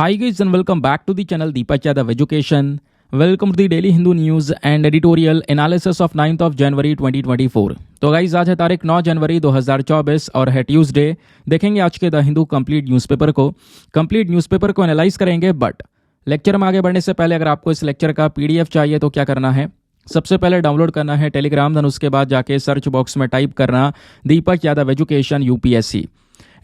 Hi guys and welcome back to the channel Deepak Yadav Education. Welcome to the Daily Hindu News and Editorial Analysis of 9th of January 2024. तो guys आज है तारीख 9 जनवरी 2024 और है Tuesday. देखेंगे आज के द हिंदू कंप्लीट न्यूज़पेपर को एनालाइज करेंगे। बट लेक्चर में आगे बढ़ने से पहले अगर आपको इस लेक्चर का पीडीएफ चाहिए तो क्या करना है, सबसे पहले डाउनलोड करना है टेलीग्राम, देन उसके बाद जाके सर्च बॉक्स में टाइप करना Deepak Yadav education UPSC.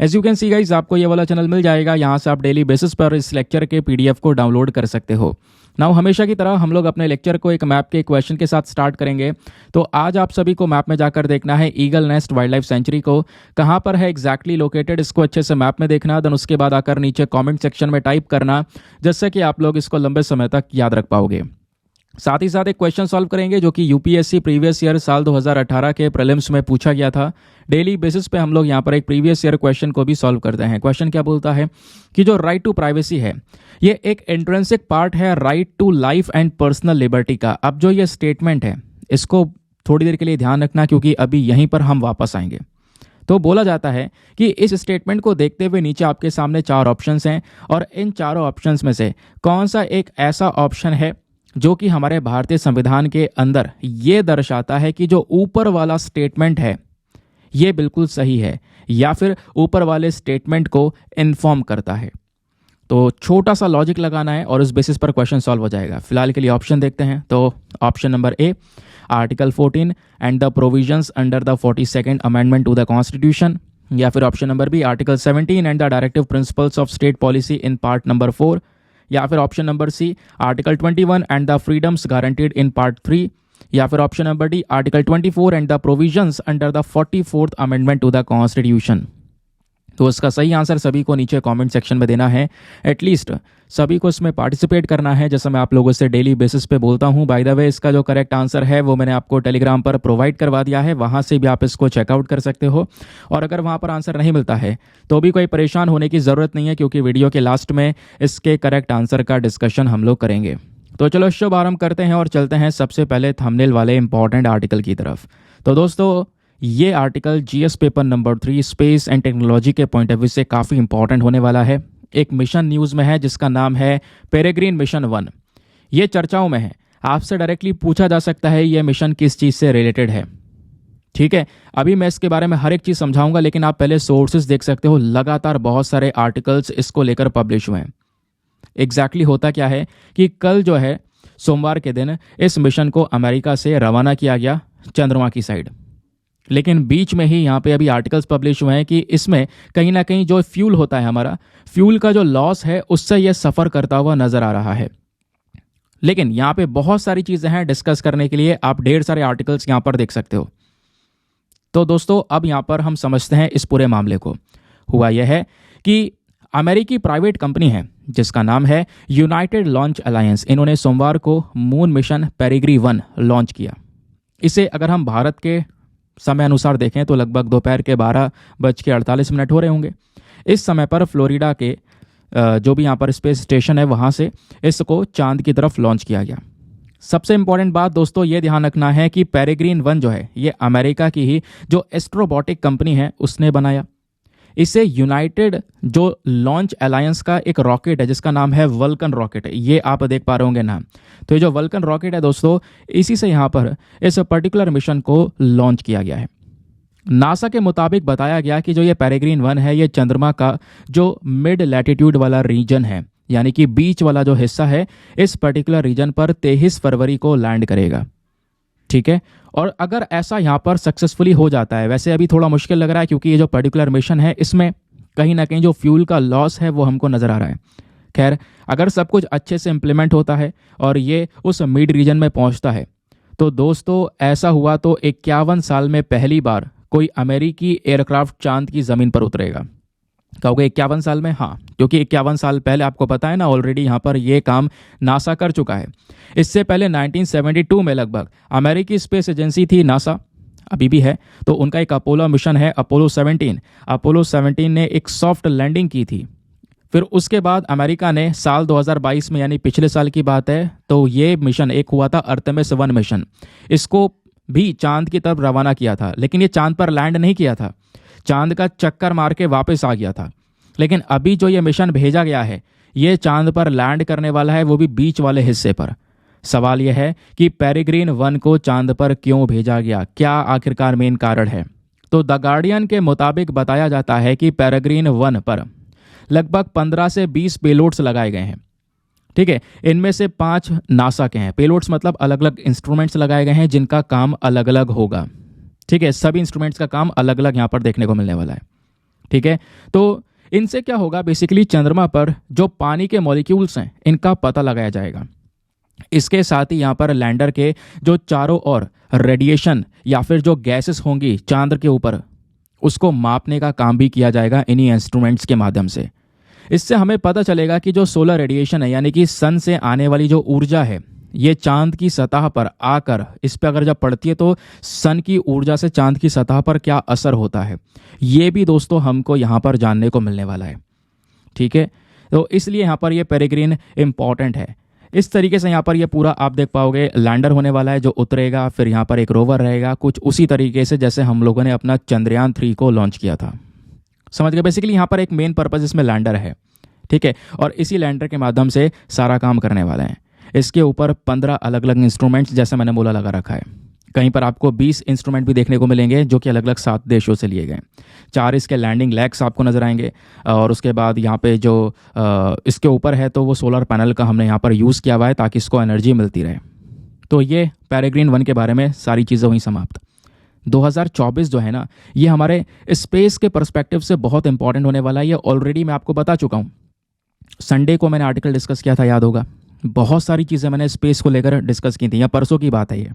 As you can see guys आपको ये वाला चैनल मिल जाएगा, यहाँ से आप डेली बेसिस पर इस लेक्चर के पीडीएफ को डाउनलोड कर सकते हो। नाउ हमेशा की तरह हम लोग अपने लेक्चर को एक मैप के क्वेश्चन के साथ स्टार्ट करेंगे। तो आज आप सभी को मैप में जाकर देखना है eagle nest wild life sanctuary को कहाँ पर है एग्जैक्टली लोकेटेड, इसको अच्छे से मैप में देखना। देन उसके बाद आकर नीचे कॉमेंट सेक्शन में टाइप करना, जिससे कि आप लोग इसको लंबे समय तक याद रख पाओगे। साथ ही साथ एक क्वेश्चन सॉल्व करेंगे जो कि यूपीएससी प्रीवियस ईयर साल 2018 के प्रीलिम्स में पूछा गया था। डेली बेसिस पे हम लोग यहाँ पर एक प्रीवियस ईयर क्वेश्चन को भी सॉल्व करते हैं। क्वेश्चन क्या बोलता है कि जो राइट टू प्राइवेसी है ये एक इंट्रिंसिक पार्ट है right to life and personal liberty का। अब जो ये स्टेटमेंट है इसको थोड़ी देर के लिए ध्यान रखना, क्योंकि अभी यहीं पर हम वापस आएंगे। तो बोला जाता है कि इस स्टेटमेंट को देखते हुए नीचे आपके सामने 4 ऑप्शंस हैं और इन चारों ऑप्शंस में से कौन सा एक ऐसा ऑप्शन है जो कि हमारे भारतीय संविधान के अंदर ये दर्शाता है कि जो ऊपर वाला स्टेटमेंट है ये बिल्कुल सही है, या फिर ऊपर वाले स्टेटमेंट को इन्फॉर्म करता है। तो छोटा सा लॉजिक लगाना है और उस बेसिस पर क्वेश्चन सॉल्व हो जाएगा। फिलहाल के लिए ऑप्शन देखते हैं। तो option number A, article 14 and the provisions under the 42nd amendment to the constitution, या फिर option number B, article 17 and the directive principles of state policy in part number 4, या फिर option number C, article 21 and the freedoms guaranteed in part 3, या फिर option number D, article 24 and the provisions under the 44th amendment to the constitution. तो इसका सही answer सभी को नीचे कमेंट सेक्शन में देना है। एटलीस्ट सभी को इसमें पार्टिसिपेट करना है, जैसा मैं आप लोगों से डेली बेसिस पे बोलता हूँ। बाय द वे इसका जो करेक्ट आंसर है वो मैंने आपको टेलीग्राम पर प्रोवाइड करवा दिया है, वहाँ से भी आप इसको चेकआउट कर सकते हो। और अगर वहाँ पर आंसर नहीं मिलता है तो भी कोई परेशान होने की ज़रूरत नहीं है, क्योंकि वीडियो के लास्ट में इसके करेक्ट आंसर का डिस्कशन हम लोग करेंगे। तो चलो शुभ आरंभ करते हैं और चलते हैं सबसे पहले थंबनेल वाले इंपॉर्टेंट आर्टिकल की तरफ। तो दोस्तों ये article GS paper number 3 space and technology के पॉइंट ऑफ व्यू से काफ़ी इंपॉर्टेंट होने वाला है। एक मिशन न्यूज़ में है जिसका नाम है पेरेग्रीन मिशन 1। ये चर्चाओं में है, आपसे डायरेक्टली पूछा जा सकता है ये मिशन किस चीज़ से रिलेटेड है। ठीक है, अभी मैं इसके बारे में हर एक चीज़ समझाऊंगा, लेकिन आप पहले सोर्सेज देख सकते हो। लगातार बहुत सारे आर्टिकल्स इसको लेकर पब्लिश हुए हैं। एग्जैक्टली होता क्या है कि कल जो है सोमवार के दिन इस मिशन को अमेरिका से रवाना किया गया चंद्रमा की साइड, लेकिन बीच में ही यहाँ पे अभी आर्टिकल्स पब्लिश हुए हैं कि इसमें कहीं ना कहीं जो फ्यूल होता है, हमारा फ्यूल का जो लॉस है, उससे यह सफ़र करता हुआ नजर आ रहा है। लेकिन यहाँ पे बहुत सारी चीज़ें हैं डिस्कस करने के लिए, आप ढेर सारे आर्टिकल्स यहाँ पर देख सकते हो। तो दोस्तों अब यहाँ पर हम समझते हैं इस पूरे मामले को। हुआ यह है कि अमेरिकी प्राइवेट कंपनी है जिसका नाम है यूनाइटेड लॉन्च अलायंस, इन्होंने सोमवार को मून मिशन पेरेग्रीन 1 लॉन्च किया। इसे अगर हम भारत के समय अनुसार देखें तो लगभग दोपहर के 12:48 हो रहे होंगे। इस समय पर फ्लोरिडा के जो भी यहाँ पर स्पेस स्टेशन है वहाँ से इसको चांद की तरफ लॉन्च किया गया। सबसे इंपॉर्टेंट बात दोस्तों ये ध्यान रखना है कि पेरेग्रीन 1 जो है ये अमेरिका की ही जो एस्ट्रोबॉटिक कंपनी है उसने बनाया। इसे यूनाइटेड जो लॉन्च अलायंस का एक रॉकेट है जिसका नाम है वल्कन रॉकेट, ये आप देख पा रहे होंगे नाम। तो ये जो वल्कन रॉकेट है दोस्तों, इसी से यहाँ पर इस पर्टिकुलर मिशन को लॉन्च किया गया है। नासा के मुताबिक बताया गया कि जो ये पेरेग्रीन 1 है ये चंद्रमा का जो मिड लैटिट्यूड वाला रीजन है, यानी कि बीच वाला जो हिस्सा है, इस पर्टिकुलर रीजन पर 23 फरवरी को लैंड करेगा। ठीक है, और अगर ऐसा यहाँ पर सक्सेसफुली हो जाता है, वैसे अभी थोड़ा मुश्किल लग रहा है क्योंकि ये जो पर्टिकुलर मिशन है इसमें कहीं ना कहीं जो फ्यूल का लॉस है वो हमको नज़र आ रहा है। खैर, अगर सब कुछ अच्छे से इम्प्लीमेंट होता है और ये उस मिड रीजन में पहुँचता है तो दोस्तों ऐसा हुआ तो 51 साल में पहली बार कोई अमेरिकी एयरक्राफ्ट चांद की ज़मीन पर उतरेगा। कहोगे 51 साल में? हाँ, क्योंकि 51 साल पहले आपको पता है ना, ऑलरेडी यहाँ पर ये काम नासा कर चुका है। इससे पहले 1972 में लगभग अमेरिकी स्पेस एजेंसी थी नासा, अभी भी है, तो उनका एक अपोलो मिशन है अपोलो 17। अपोलो 17 ने एक सॉफ्ट लैंडिंग की थी। फिर उसके बाद अमेरिका ने साल 2022 में, यानी पिछले साल की बात है, तो ये मिशन एक हुआ था आर्टेमिस 1 मिशन। इसको भी चांद की तरफ रवाना किया था, लेकिन ये चांद पर लैंड नहीं किया था, चांद का चक्कर मार के वापस आ गया था। लेकिन अभी जो ये मिशन भेजा गया है ये चांद पर लैंड करने वाला है, वो भी बीच वाले हिस्से पर। सवाल यह है कि पेरेग्रीन 1 को चांद पर क्यों भेजा गया, क्या आखिरकार मेन कारण है। तो द गार्डियन के मुताबिक बताया जाता है कि पेरेग्रीन 1 पर लगभग 15 से 20 पेलोड्स लगाए गए हैं। ठीक है, इनमें से 5 नासा के हैं। पेलोड्स मतलब अलग अलग इंस्ट्रूमेंट्स लगाए गए हैं जिनका काम अलग अलग होगा। ठीक है, सभी इंस्ट्रूमेंट्स का काम अलग अलग यहाँ पर देखने को मिलने वाला है। ठीक है, तो इनसे क्या होगा, बेसिकली चंद्रमा पर जो पानी के मॉलिक्यूल्स हैं इनका पता लगाया जाएगा। इसके साथ ही यहाँ पर लैंडर के जो चारों ओर रेडिएशन या फिर जो गैसेस होंगी चांद के ऊपर, उसको मापने का काम भी किया जाएगा इन्हीं इंस्ट्रूमेंट्स के माध्यम से। इससे हमें पता चलेगा कि जो सोलर रेडिएशन है यानी कि सन से आने वाली जो ऊर्जा है ये चांद की सतह पर आकर इस पर अगर जब पड़ती है तो सन की ऊर्जा से चांद की सतह पर क्या असर होता है, ये भी दोस्तों हमको यहाँ पर जानने को मिलने वाला है। ठीक है, तो इसलिए यहाँ पर ये पेरेग्रीन इम्पॉर्टेंट है। इस तरीके से यहाँ पर ये पूरा आप देख पाओगे, लैंडर होने वाला है जो उतरेगा, फिर यहाँ पर एक रोवर रहेगा, कुछ उसी तरीके से जैसे हम लोगों ने अपना चंद्रयान 3 को लॉन्च किया था। समझ गए, बेसिकली यहाँ पर एक मेन पर्पज इसमें लैंडर है। ठीक है, और इसी लैंडर के माध्यम से सारा काम करने वाले हैं। इसके ऊपर 15 अलग अलग इंस्ट्रूमेंट्स जैसे मैंने बोला लगा रखा है। कहीं पर आपको 20 इंस्ट्रूमेंट भी देखने को मिलेंगे जो कि अलग अलग 7 देशों से लिए गए। 4 इसके लैंडिंग लेग्स आपको नजर आएंगे, और उसके बाद यहाँ पे जो इसके ऊपर है तो वो सोलर पैनल का हमने यहाँ पर यूज़ किया हुआ है ताकि इसको एनर्जी मिलती रहे। तो ये पेरेग्रीन 1 के बारे में सारी चीज़ें हुई समाप्त। 2024 जो है ना, ये हमारे स्पेस के पर्सपेक्टिव से बहुत इंपॉर्टेंट होने वाला है। ये ऑलरेडी मैं आपको बता चुका हूँ। संडे को मैंने आर्टिकल डिस्कस किया था, याद होगा। बहुत सारी चीज़ें मैंने स्पेस को लेकर डिस्कस की थी, या परसों की बात है ये।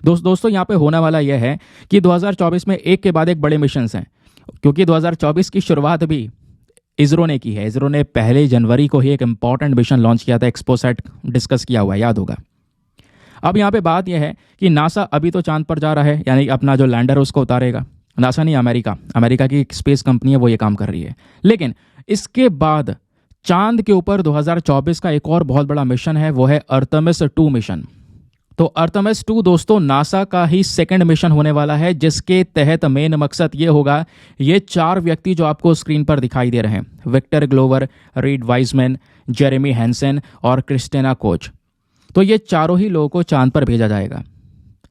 दोस्तों यहाँ पे होने वाला यह है कि 2024 में एक के बाद एक बड़े मिशन हैं, क्योंकि 2024 की शुरुआत भी इसरो ने की है। इसरो ने 1 जनवरी को ही एक इंपॉर्टेंट मिशन लॉन्च किया था, एक्सपोसैट डिस्कस किया हुआ है, याद होगा। अब यहाँ पे बात यह है कि नासा अभी तो चांद पर जा रहा है, यानी अपना जो लैंडर है उसको उतारेगा। नासा नहीं, अमेरिका की एक स्पेस कंपनी है, वो ये काम कर रही है। लेकिन इसके बाद चांद के ऊपर 2024 का एक और बहुत बड़ा मिशन है, वो है आर्टेमिस 2 मिशन। तो आर्टेमिस 2 दोस्तों नासा का ही सेकंड मिशन होने वाला है, जिसके तहत मेन मकसद ये होगा, ये 4 व्यक्ति जो आपको स्क्रीन पर दिखाई दे रहे हैं, Victor Glover, Reid Wiseman, Jeremy Hansen और क्रिस्टिना कोच, तो ये चारों ही लोगों को चांद पर भेजा जाएगा।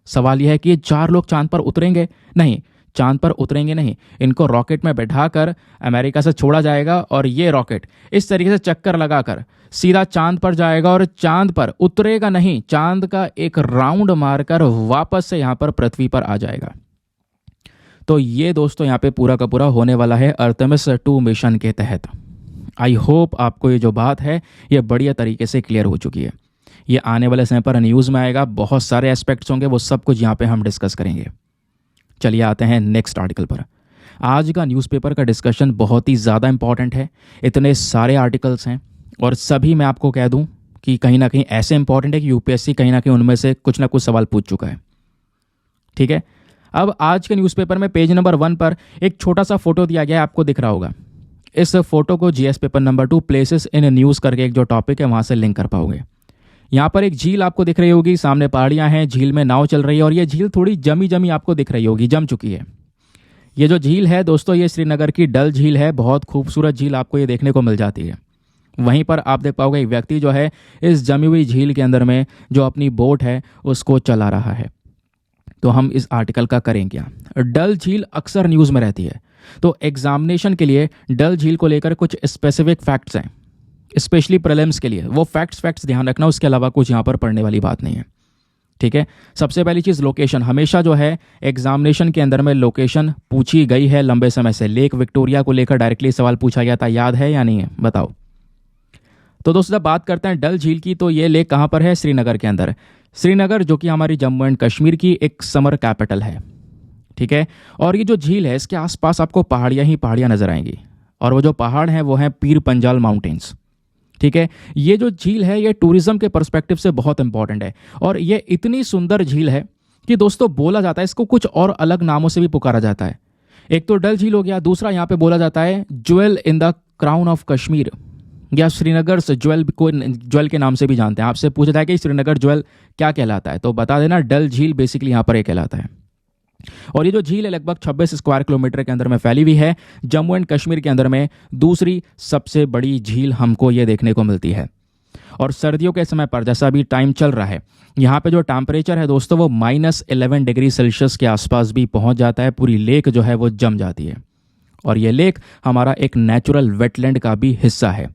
सवाल यह है कि ये 4 लोग चांद पर उतरेंगे? नहीं, चांद पर उतरेंगे नहीं। इनको रॉकेट में बैठाकर अमेरिका से छोड़ा जाएगा, और ये रॉकेट इस तरीके से चक्कर लगाकर सीधा चांद पर जाएगा, और चांद पर उतरेगा नहीं, चांद का एक राउंड मारकर वापस से यहाँ पर पृथ्वी पर आ जाएगा। तो ये दोस्तों यहाँ पे पूरा का पूरा होने वाला है आर्टेमिस 2 मिशन के तहत। आई होप आपको ये जो बात है ये बढ़िया तरीके से क्लियर हो चुकी है। ये आने वाले समय पर न्यूज़ में आएगा, बहुत सारे एस्पेक्ट्स होंगे, वो सब कुछ यहाँ पे हम डिस्कस करेंगे। चलिए आते हैं नेक्स्ट आर्टिकल पर। आज का न्यूज़पेपर का डिस्कशन बहुत ही ज़्यादा इंपॉर्टेंट है। इतने सारे आर्टिकल्स हैं, और सभी मैं आपको कह दूं कि कहीं ना कहीं ऐसे इंपॉर्टेंट है कि यूपीएससी कहीं ना कहीं उनमें से कुछ ना कुछ सवाल पूछ चुका है। ठीक है, अब आज के न्यूज़पेपर में पेज नंबर 1 पर एक छोटा सा फोटो दिया गया है, आपको दिख रहा होगा। इस फोटो को GS paper number 2 places in news करके एक जो टॉपिक है वहाँ से लिंक कर पाओगे। यहाँ पर एक झील आपको दिख रही होगी, सामने पहाड़ियाँ हैं, झील में नाव चल रही है, और ये झील थोड़ी जमी आपको दिख रही होगी, जम चुकी है। ये जो झील है दोस्तों, ये श्रीनगर की डल झील है। बहुत खूबसूरत झील आपको ये देखने को मिल जाती है। वहीं पर आप देख पाओगे एक व्यक्ति जो है इस जमी हुई झील के अंदर में जो अपनी बोट है उसको चला रहा है। तो हम इस आर्टिकल का करें क्या। डल झील अक्सर न्यूज़ में रहती है, तो एग्जामिनेशन के लिए डल झील को लेकर कुछ स्पेसिफिक फैक्ट्स हैं, स्पेशली प्रीलिम्स के लिए। वो फैक्ट्स ध्यान रखना, उसके अलावा कुछ यहाँ पर पढ़ने वाली बात नहीं है। ठीक है, सबसे पहली चीज़ लोकेशन। हमेशा जो है एग्जामिनेशन के अंदर में लोकेशन पूछी गई है लंबे समय से। लेक विक्टोरिया को लेकर डायरेक्टली सवाल पूछा गया था, याद है या नहीं है, बताओ। तो दोस्तों जब बात करते हैं डल झील की, तो ये लेक कहाँ पर है? श्रीनगर के अंदर। श्रीनगर जो कि हमारी जम्मू एंड कश्मीर की एक समर कैपिटल है। ठीक है, और ये जो झील है इसके आसपास आपको पहाड़ियाँ ही पहाड़ियाँ नजर आएंगी, और वो जो पहाड़ हैं वो हैं पीर पंजाल माउंटेन्स। ठीक है, ये जो झील है ये टूरिज्म के पर्सपेक्टिव से बहुत इंपॉर्टेंट है, और ये इतनी सुंदर झील है कि दोस्तों बोला जाता है इसको कुछ और अलग नामों से भी पुकारा जाता है। एक तो डल झील हो गया, दूसरा यहाँ पे बोला जाता है jewel in the crown of Kashmir, या श्रीनगर से ज्वेल को ज्वेल के नाम से भी जानते हैं। आपसे पूछा जाए कि श्रीनगर ज्वेल क्या कहलाता है, तो बता देना डल झील बेसिकली यहाँ पर एक कहलाता है। और ये जो झील है लगभग 26 स्क्वायर किलोमीटर के अंदर में फैली हुई है। जम्मू एंड कश्मीर के अंदर में दूसरी सबसे बड़ी झील हमको ये देखने को मिलती है। और सर्दियों के समय पर जैसा अभी टाइम चल रहा है, यहाँ पे जो टेम्परेचर है दोस्तों वो -11 डिग्री सेल्सियस के आसपास भी पहुँच जाता है। पूरी लेक जो है वो जम जाती है। और ये लेक हमारा एक नेचुरल वेटलैंड का भी हिस्सा है।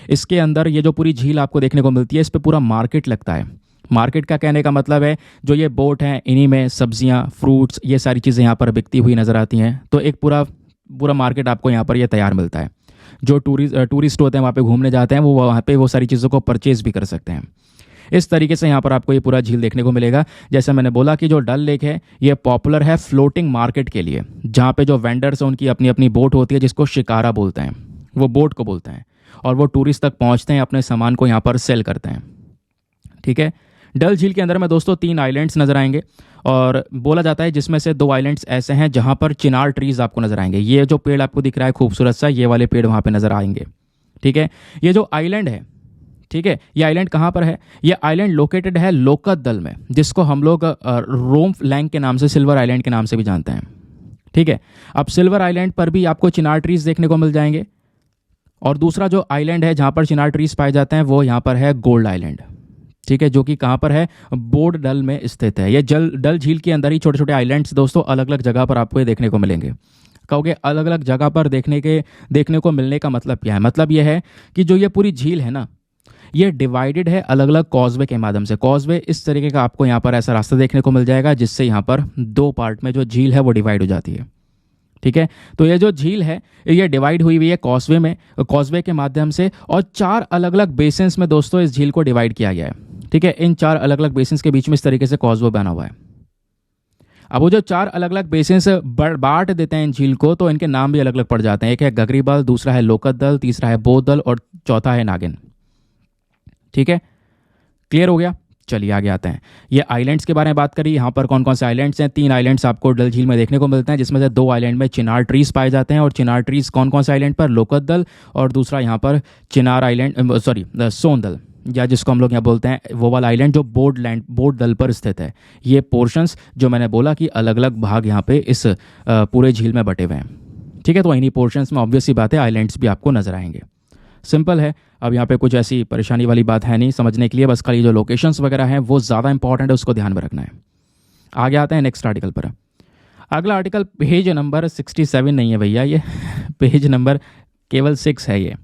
इसके अंदर ये जो पूरी झील आपको देखने को मिलती है, इस पे पूरा मार्केट लगता है। मार्केट का कहने का मतलब है जो ये बोट हैं, इन्हीं में सब्जियां, फ्रूट्स, ये सारी चीज़ें यहाँ पर बिकती हुई नज़र आती हैं। तो एक पूरा पूरा मार्केट आपको यहाँ पर ये तैयार मिलता है। जो टूरिस्ट होते हैं वहाँ पे घूमने जाते हैं, वो वहाँ पे वो सारी चीज़ों को परचेज़ भी कर सकते हैं। इस तरीके से यहाँ पर आपको ये पूरा झील देखने को मिलेगा। जैसे मैंने बोला कि जो डल लेक है ये पॉपुलर है फ्लोटिंग मार्केट के लिए, जहाँ पे जो वेंडर्स हैं उनकी अपनी अपनी बोट होती है जिसको शिकारा बोलते हैं, वो बोट को बोलते हैं, और वो टूरिस्ट तक पहुँचते हैं, अपने सामान को यहाँ पर सेल करते हैं। ठीक है। डल झील के अंदर में दोस्तों 3 आइलैंड्स नज़र आएंगे, और बोला जाता है जिसमें से 2 आइलैंड्स ऐसे हैं जहाँ पर चिनार ट्रीज आपको नज़र आएंगे। ये जो पेड़ आपको दिख रहा है खूबसूरत सा, ये वाले पेड़ वहाँ पे नज़र आएंगे। ठीक है। ये जो आइलैंड है, ठीक है, ये आइलैंड कहाँ पर है? ये आइलैंड लोकेटेड है लोकतदल में, जिसको हम लोग रोम लैंग के नाम से, सिल्वर आइलैंड के नाम से भी जानते हैं। ठीक है। अब सिल्वर आइलैंड पर भी आपको चिनार ट्रीज देखने को मिल जाएंगे। और दूसरा जो आइलैंड है जहाँ पर चिनार ट्रीज पाए जाते हैं वो यहाँ पर है गोल्ड आइलैंड। ठीक है, जो कि कहाँ पर है? बोर्ड डल में स्थित है। ये डल झील के अंदर ही छोटे छोटे आइलैंड्स दोस्तों अलग अलग जगह पर आपको ये देखने को मिलेंगे। कहोगे अलग अलग जगह पर देखने को मिलने का मतलब क्या है? मतलब ये है कि जो ये पूरी झील है ना, ये डिवाइडेड है अलग अलग कॉजवे के माध्यम से। कॉजवे इस तरीके का आपको यहाँ पर ऐसा रास्ता देखने को मिल जाएगा जिससे यहाँ पर 2 पार्ट में जो झील है वो डिवाइड हो जाती है। ठीक है। तो ये जो झील है ये डिवाइड हुई हुई है कॉजवे के माध्यम से, और 4 अलग अलग बेसिन्स में दोस्तों इस झील को डिवाइड किया गया है। ठीक है। इन 4 अलग अलग बेसिन्स के बीच में इस तरीके से कॉजवे बना हुआ है। अब वो जो 4 अलग अलग बेसिन्स बांट देते हैं इन झील को, तो इनके नाम भी अलग अलग पड़ जाते हैं। एक है गगरीबल, दूसरा है लोकतदल, तीसरा है बोधदल, और चौथा है नागिन। ठीक है, क्लियर हो गया? चलिए आगे आते हैं। ये आइलैंड्स के बारे में बात करी। यहाँ पर कौन कौन से आइलैंड्स हैं? 3 आइलैंड्स आपको डल झील में देखने को मिलते हैं, जिसमें से 2 आइलैंड में चिनार ट्रीज पाए जाते हैं। और चिनार ट्रीज कौन कौन से आइलैंड पर? लोकतदल, और दूसरा यहाँ पर चिनार आइलैंड, सोनदल, या जिसको हम लोग यहाँ बोलते हैं वो वाला आइलैंड जो बोर्ड दल पर स्थित है। ये पोर्शंस जो मैंने बोला कि अलग अलग भाग यहाँ पे इस पूरे झील में बटे हुए हैं। ठीक है। तो इन्हीं पोर्शंस में ऑब्वियस सी बात है आइलैंड्स भी आपको नजर आएंगे। सिंपल है। अब यहाँ पे कुछ ऐसी परेशानी वाली बात है नहीं समझने के लिए, बस खाली जो लोकेशंस वगैरह हैं वो ज़्यादा इंपॉर्टेंट है, उसको ध्यान में रखना है। आगे आते हैं नेक्स्ट आर्टिकल पर। अगला आर्टिकल पेज नंबर 67 नहीं है भैया, ये पेज नंबर केवल 6 है। ये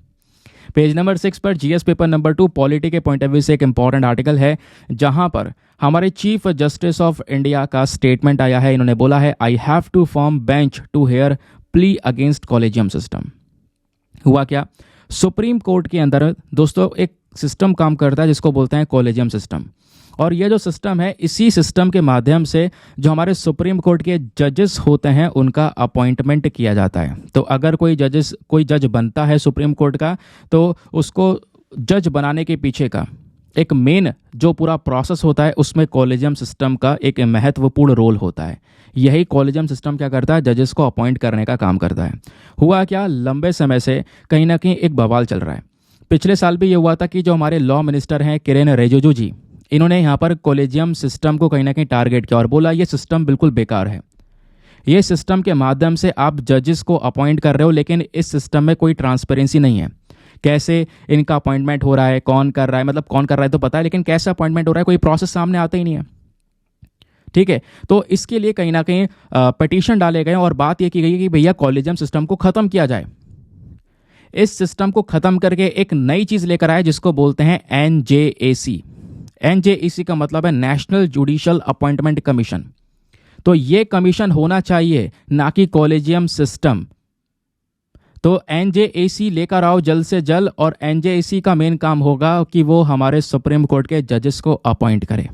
पेज नंबर 6 पर जीएस पेपर नंबर 2 पॉलिटी के पॉइंट ऑफ व्यू से एक इंपॉर्टेंट आर्टिकल है, जहां पर हमारे चीफ जस्टिस ऑफ इंडिया का स्टेटमेंट आया है। इन्होंने बोला है, I have to form bench to hear plea against collegium system. हुआ क्या? सुप्रीम कोर्ट के अंदर दोस्तों एक सिस्टम काम करता है जिसको बोलते हैं कॉलेजियम सिस्टम। और ये जो सिस्टम है, इसी सिस्टम के माध्यम से जो हमारे सुप्रीम कोर्ट के जजेस होते हैं उनका अपॉइंटमेंट किया जाता है। तो अगर कोई जज बनता है सुप्रीम कोर्ट का, तो उसको जज बनाने के पीछे का एक मेन जो पूरा प्रोसेस होता है उसमें कॉलेजियम सिस्टम का एक महत्वपूर्ण रोल होता है। यही कॉलेजियम सिस्टम क्या करता है? जजेस को अपॉइंट करने का काम करता है। हुआ क्या? लंबे समय से कहीं ना कहीं एक बवाल चल रहा है। पिछले साल भी ये हुआ था कि जो हमारे लॉ मिनिस्टर हैं किरेन रिजिजू जी, इन्होंने यहाँ पर कॉलेजियम सिस्टम को कहीं ना कहीं टारगेट किया और बोला ये सिस्टम बिल्कुल बेकार है। ये सिस्टम के माध्यम से आप जजेस को अपॉइंट कर रहे हो, लेकिन इस सिस्टम में कोई ट्रांसपेरेंसी नहीं है। कैसे इनका अपॉइंटमेंट हो रहा है, कौन कर रहा है, मतलब कौन कर रहा है तो पता है, लेकिन कैसे अपॉइंटमेंट हो रहा है कोई प्रोसेस सामने आता ही नहीं है। ठीक है। तो इसके लिए कहीं ना कहीं पिटीशन डाले गए और बात यह की गई कि भैया कॉलेजियम सिस्टम को खत्म किया जाए। इस सिस्टम को खत्म करके एक नई चीज लेकर आए जिसको बोलते हैं एनजेएसी। एनजेएसी का मतलब है नेशनल जुडिशियल अपॉइंटमेंट कमीशन। तो ये कमीशन होना चाहिए, ना कि कॉलेजियम सिस्टम। तो एनजेएसी लेकर आओ जल्द से जल्द, और एनजेएसी का मेन काम होगा कि वो हमारे सुप्रीम कोर्ट के जजेस को अपॉइंट करे।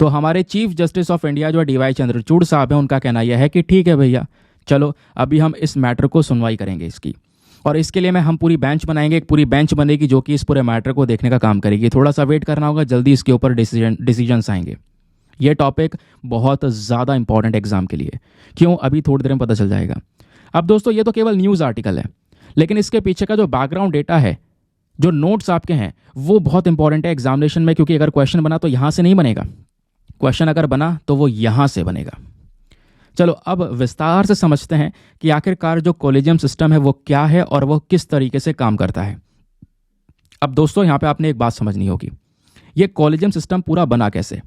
तो हमारे चीफ जस्टिस ऑफ इंडिया जो डीवाई चंद्रचूड़ साहब हैं, उनका कहना यह है कि ठीक है भैया, चलो अभी हम इस मैटर को सुनवाई करेंगे इसकी, और इसके लिए हम पूरी बेंच बनाएंगे। एक पूरी बेंच बनेगी जो कि इस पूरे मैटर को देखने का काम करेगी। थोड़ा सा वेट करना होगा, जल्दी इसके ऊपर डिसीजंस आएंगे। ये टॉपिक बहुत ज़्यादा इंपॉर्टेंट एग्जाम के लिए। क्यों? अभी थोड़ी देर में पता चल जाएगा। अब दोस्तों ये तो केवल न्यूज़ आर्टिकल है, लेकिन इसके पीछे का जो बैकग्राउंड डेटा है, जो नोट्स आपके हैं, वो बहुत इंपॉर्टेंट है एग्जामिनेशन में। क्योंकि अगर क्वेश्चन बना तो यहाँ से नहीं बनेगा, क्वेश्चन अगर बना तो वो यहाँ से बनेगा। चलो अब विस्तार से समझते हैं कि आखिरकार जो कॉलेजियम सिस्टम है वो क्या है और वो किस तरीके से काम करता है। अब दोस्तों यहाँ पे आपने एक बात समझनी होगी, ये कॉलेजियम सिस्टम पूरा बना कैसे।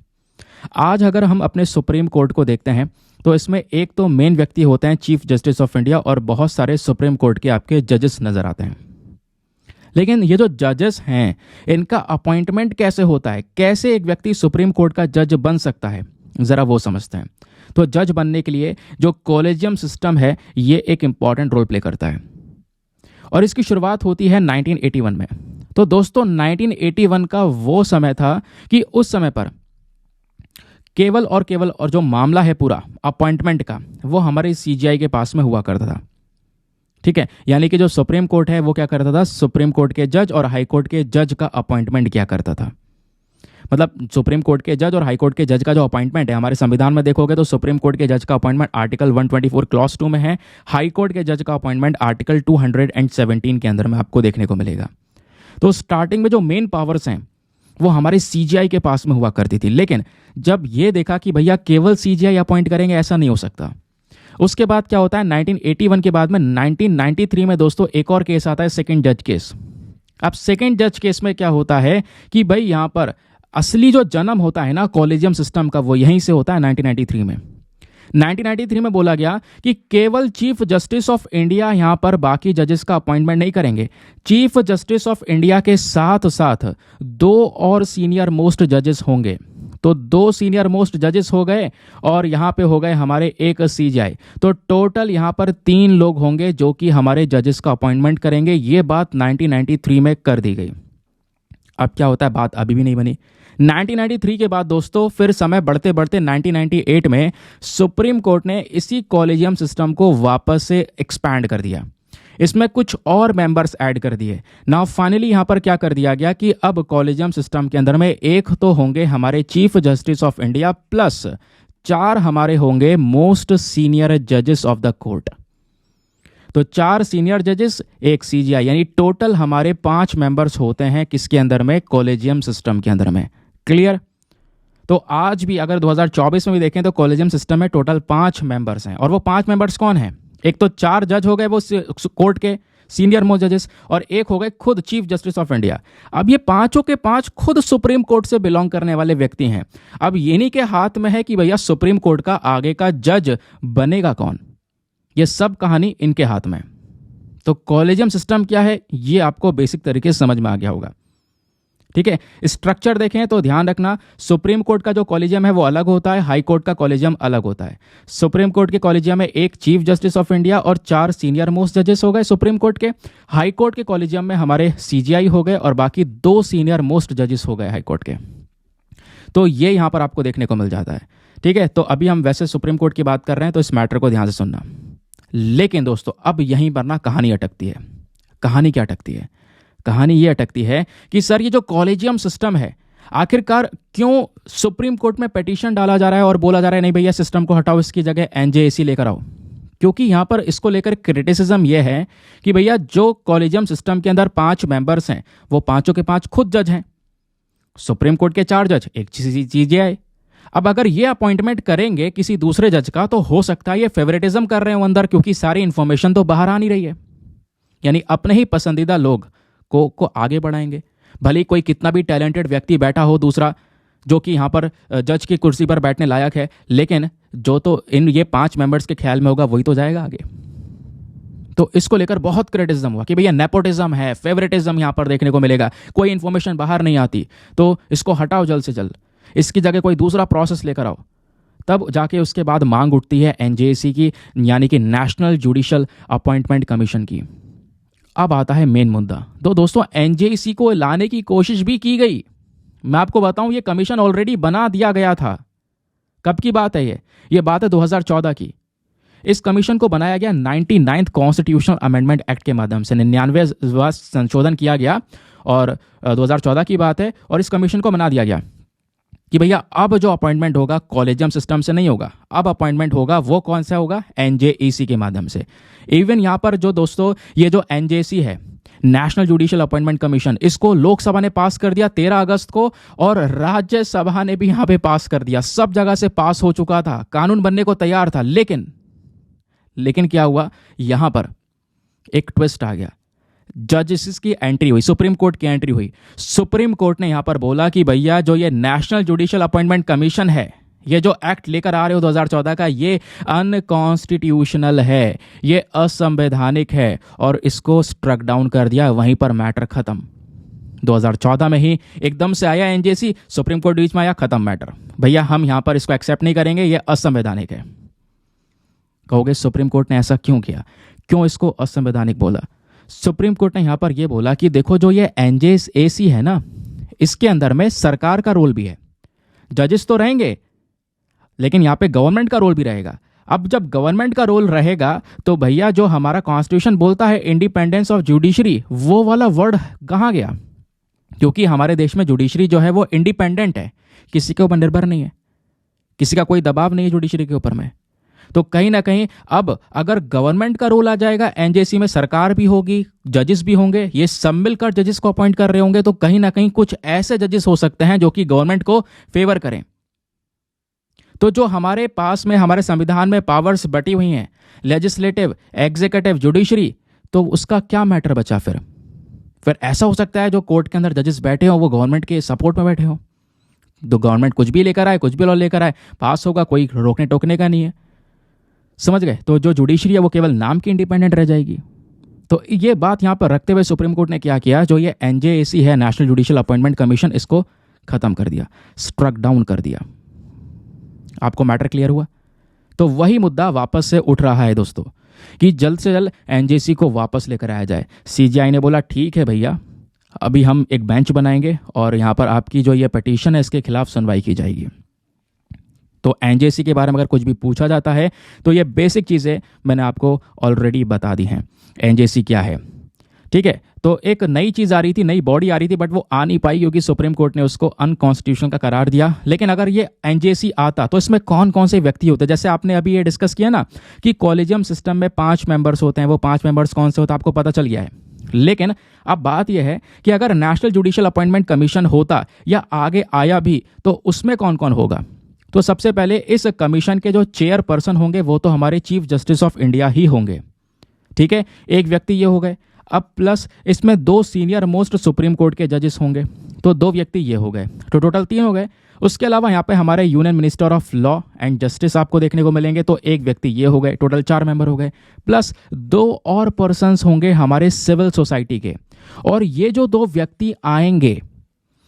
आज अगर हम अपने सुप्रीम कोर्ट को देखते हैं तो इसमें एक तो मेन व्यक्ति होते हैं चीफ जस्टिस ऑफ इंडिया और बहुत सारे सुप्रीम कोर्ट के आपके जजेस नजर आते हैं। लेकिन ये जो जजेस हैं इनका अपॉइंटमेंट कैसे होता है, कैसे एक व्यक्ति सुप्रीम कोर्ट का जज बन सकता है, ज़रा वो समझते हैं। तो जज बनने के लिए जो कॉलेजियम सिस्टम है ये एक इंपॉर्टेंट रोल प्ले करता है और इसकी शुरुआत होती है 1981 में। तो दोस्तों 1981 का वो समय था कि उस समय पर केवल और जो मामला है पूरा अपॉइंटमेंट का वो हमारे सीजीआई के पास में हुआ करता था। ठीक है, यानी कि जो सुप्रीम कोर्ट है वो क्या करता था, सुप्रीम कोर्ट के जज और हाई कोर्ट के जज का अपॉइंटमेंट किया करता था। मतलब सुप्रीम कोर्ट के जज और हाई कोर्ट के जज का जो अपॉइंटमेंट है, हमारे संविधान में देखोगे तो सुप्रीम कोर्ट के जज का अपॉइंटमेंट आर्टिकल 124 क्लॉज 2 में है, हाई कोर्ट के जज का अपॉइंटमेंट आर्टिकल 217 के अंदर में आपको देखने को मिलेगा। तो स्टार्टिंग में जो मेन पावर्स हैं वो हमारे सीजीआई के पास में हुआ करती थी, लेकिन जब ये देखा कि भैया केवल सीजीआई अपॉइंट करेंगे ऐसा नहीं हो सकता, उसके बाद क्या होता है 1981 के बाद में 1993 में दोस्तों एक और केस आता है, सेकंड जज केस। अब सेकंड जज केस में क्या होता है कि भाई यहां पर असली जो जन्म होता है ना कॉलेजियम सिस्टम का वो यहीं से होता है 1993 में। 1993 में बोला गया कि केवल चीफ जस्टिस ऑफ इंडिया यहां पर बाकी जजेस का अपॉइंटमेंट नहीं करेंगे, चीफ जस्टिस ऑफ इंडिया के साथ साथ 2 और सीनियर मोस्ट जजेस होंगे। तो 2 सीनियर मोस्ट जजेस हो गए और यहाँ पे हो गए हमारे एक सीजीआई, तो टोटल यहाँ पर 3 लोग होंगे जो कि हमारे जजेस का अपॉइंटमेंट करेंगे। ये बात 1993 में कर दी गई। अब क्या होता है, बात अभी भी नहीं बनी। 1993 के बाद दोस्तों फिर समय बढ़ते बढ़ते 1998 में सुप्रीम कोर्ट ने इसी कॉलेजियम सिस्टम को वापस से एक्सपैंड कर दिया, इसमें कुछ और मेंबर्स ऐड कर दिए। नाउ फाइनली यहां पर क्या कर दिया गया कि अब कॉलेजियम सिस्टम के अंदर में एक तो होंगे हमारे chief justice of India plus 4 हमारे होंगे मोस्ट सीनियर जजेस ऑफ द कोर्ट। तो 4 सीनियर जजेस, एक सीजीआई, यानी टोटल हमारे 5 मेंबर्स होते हैं किसके अंदर में, कॉलेजियम सिस्टम के अंदर में। क्लियर। तो आज भी अगर 2024 में भी देखें तो कॉलेजियम सिस्टम में टोटल 5 मेंबर्स हैं और वो 5 मेंबर्स कौन हैं, एक तो 4 जज हो गए वो कोर्ट के सीनियर मोस्ट जजेस और एक हो गए खुद चीफ जस्टिस ऑफ इंडिया। अब ये पांचों के 5 खुद सुप्रीम कोर्ट से बिलोंग करने वाले व्यक्ति हैं। अब इन्हीं के हाथ में है कि भैया सुप्रीम कोर्ट का आगे का जज बनेगा कौन, ये सब कहानी इनके हाथ में। तो कॉलेजियम सिस्टम क्या है ये आपको बेसिक तरीके से समझ में आ गया होगा। ठीक है, स्ट्रक्चर देखें तो ध्यान रखना, सुप्रीम कोर्ट का जो कॉलेजियम है वो अलग होता है, हाई कोर्ट का कॉलेजियम अलग होता है। सुप्रीम कोर्ट के कॉलेजियम में एक चीफ जस्टिस ऑफ इंडिया और 4 सीनियर मोस्ट जजेस हो गए सुप्रीम कोर्ट के। हाई कोर्ट के कॉलेजियम में हमारे सीजीआई हो गए और बाकी 2 सीनियर मोस्ट जजेस हो गए हाई कोर्ट के। तो ये यहां पर आपको देखने को मिल जाता है। ठीक है, तो अभी हम वैसे सुप्रीम कोर्ट की बात कर रहे हैं तो इस मैटर को ध्यान से सुनना। लेकिन दोस्तों अब यहीं पर ना कहानी अटकती है। कहानी क्या अटकती है, कहानी ये अटकती है कि सर ये जो कॉलेजियम सिस्टम है आखिरकार क्यों सुप्रीम कोर्ट में पिटीशन डाला जा रहा है और बोला जा रहा है नहीं भैया सिस्टम को हटाओ, इसकी जगह एनजेएसी लेकर आओ। क्योंकि यहां पर इसको लेकर क्रिटिसिज्म यह है कि भैया जो कॉलेजियम सिस्टम के अंदर 5 मेंबर्स हैं वो पांचों के 5 खुद जज हैं, सुप्रीम कोर्ट के 4 जज, एक सीजीआई। अब अगर ये अपॉइंटमेंट करेंगे किसी दूसरे जज का तो हो सकता है ये फेवरेटिज्म कर रहे हो अंदर, क्योंकि सारी इंफॉर्मेशन तो बाहर आ नहीं रही है, यानी अपने ही पसंदीदा लोग को आगे बढ़ाएंगे। भले कोई कितना भी टैलेंटेड व्यक्ति बैठा हो दूसरा जो कि यहाँ पर जज की कुर्सी पर बैठने लायक है, लेकिन जो तो इन ये 5 मेंबर्स के ख्याल में होगा वही तो जाएगा आगे। तो इसको लेकर बहुत क्रिटिसिज्म हुआ कि भैया नेपोटिज्म है, फेवरेटिज्म यहाँ पर देखने को मिलेगा, कोई इंफॉर्मेशन बाहर नहीं आती, तो इसको हटाओ जल्द से जल्द, इसकी जगह कोई दूसरा प्रोसेस लेकर आओ। तब जाके उसके बाद मांग उठती है एनजेएसी की, यानी कि नेशनल जुडिशियल अपॉइंटमेंट कमीशन की। अब आता है मेन मुद्दा। तो दोस्तों एनजेएसी को लाने की कोशिश भी की गई, मैं आपको बताऊं ये कमीशन ऑलरेडी बना दिया गया था। कब की बात है ये बात है 2014 की। इस कमीशन को बनाया गया 99th कॉन्स्टिट्यूशनल अमेंडमेंट एक्ट के माध्यम से, 99वां संशोधन किया गया और 2014 की बात है और इस कमीशन को बना दिया गया। कि भैया अब जो अपॉइंटमेंट होगा कॉलेजियम सिस्टम से नहीं होगा, अब अपॉइंटमेंट होगा वो कौन सा होगा, एनजेईसी के माध्यम से। इवन यहाँ पर जो दोस्तों ये जो एनजेसी है, नेशनल जुडिशियल अपॉइंटमेंट कमीशन, इसको लोकसभा ने पास कर दिया 13 अगस्त को और राज्यसभा ने भी यहाँ पे पास कर दिया। सब जगह से पास हो चुका था, कानून बनने को तैयार था, लेकिन क्या हुआ, यहां पर एक ट्विस्ट आ गया। जजेस की एंट्री हुई, सुप्रीम कोर्ट की एंट्री हुई। सुप्रीम कोर्ट ने यहां पर बोला कि भैया जो ये नेशनल जुडिशियल अपॉइंटमेंट कमीशन है, ये जो एक्ट लेकर आ रहे हो 2014 का, ये अनकॉन्स्टिट्यूशनल है, ये असंवैधानिक है और इसको स्ट्रक डाउन कर दिया। वहीं पर मैटर खत्म। 2014 में ही एकदम से आया एनजेसी, सुप्रीम कोर्ट बीच में आया, खत्म मैटर। भैया हम यहां पर इसको एक्सेप्ट नहीं करेंगे, ये असंवैधानिक है। कहोगे सुप्रीम कोर्ट ने ऐसा क्यों किया, क्यों इसको असंवैधानिक बोला? सुप्रीम कोर्ट ने यहां पर यह बोला कि देखो जो ये एनजेसी है ना, इसके अंदर में सरकार का रोल भी है। जजेस तो रहेंगे लेकिन यहां पे गवर्नमेंट का रोल भी रहेगा। अब जब गवर्नमेंट का रोल रहेगा तो भैया जो हमारा कॉन्स्टिट्यूशन बोलता है इंडिपेंडेंस ऑफ जुडिशरी, वो वाला वर्ड कहां गया? क्योंकि हमारे देश में जुडिशरी जो है वो इंडिपेंडेंट है, किसी के ऊपर निर्भर नहीं है, किसी का कोई दबाव नहीं है जुडिशरी के ऊपर में। तो कहीं ना कहीं अब अगर गवर्नमेंट का रोल आ जाएगा, एनजेसी में सरकार भी होगी, जजेस भी होंगे, ये सब मिलकर जजेस को अपॉइंट कर रहे होंगे, तो कहीं ना कहीं कुछ ऐसे जजेस हो सकते हैं जो कि गवर्नमेंट को फेवर करें। तो जो हमारे पास में हमारे संविधान में पावर्स बटी हुई हैं, लेजिस्लेटिव, एग्जीक्यूटिव, जुडिशरी, तो उसका क्या मैटर बचा? फिर ऐसा हो सकता है जो कोर्ट के अंदर जजेस बैठे हो वो गवर्नमेंट के सपोर्ट में बैठे हो, तो गवर्नमेंट कुछ भी लेकर आए, कुछ भी लॉ लेकर आए, पास होगा, कोई रोकने टोकने का नहीं है। समझ गए? तो जो जुडिशरी है वो केवल नाम की इंडिपेंडेंट रह जाएगी। तो ये बात यहां पर रखते हुए सुप्रीम कोर्ट ने क्या किया, जो ये एनजेएसी है, नेशनल जुडिशियल अपॉइंटमेंट कमीशन, इसको खत्म कर दिया, स्ट्रक डाउन कर दिया। आपको मैटर क्लियर हुआ? तो वही मुद्दा वापस से उठ रहा है दोस्तों कि जल्द से जल्द एनजेसी को वापस लेकर आया जाए। सीजीआई ने बोला ठीक है भैया, अभी हम एक बेंच बनाएंगे और यहां पर आपकी जो ये पिटीशन है इसके खिलाफ सुनवाई की जाएगी। तो एनजेसी के बारे में अगर कुछ भी पूछा जाता है तो ये बेसिक चीज़ें मैंने आपको ऑलरेडी बता दी हैं। एनजेसी क्या है, ठीक है? तो एक नई चीज़ आ रही थी, नई बॉडी आ रही थी, बट वो आ नहीं पाई क्योंकि सुप्रीम कोर्ट ने उसको अनकॉन्स्टिट्यूशनल का करार दिया। लेकिन अगर ये एनजेसी आता तो इसमें कौन कौन से व्यक्ति होते? जैसे आपने अभी ये डिस्कस किया ना कि कॉलेजियम सिस्टम में 5 मेंबर्स होते हैं, वो 5 मेंबर्स कौन से होते हैं आपको पता चल गया है। लेकिन अब बात यह है कि अगर नेशनल जुडिशियल अपॉइंटमेंट कमीशन होता या आगे आया भी तो उसमें कौन कौन होगा? तो सबसे पहले इस कमीशन के जो चेयरपर्सन होंगे वो तो हमारे चीफ जस्टिस ऑफ इंडिया ही होंगे, ठीक है? एक व्यक्ति ये हो गए। अब प्लस इसमें 2 सीनियर मोस्ट सुप्रीम कोर्ट के जजेस होंगे, तो 2 व्यक्ति ये हो गए, तो टोटल 3 हो गए। उसके अलावा यहाँ पे हमारे union minister of law and justice आपको देखने को मिलेंगे, तो एक व्यक्ति ये हो गए, टोटल 4 मेंबर हो गए। प्लस 2 और पर्सन्स होंगे हमारे सिविल सोसाइटी के। और ये जो 2 व्यक्ति आएंगे,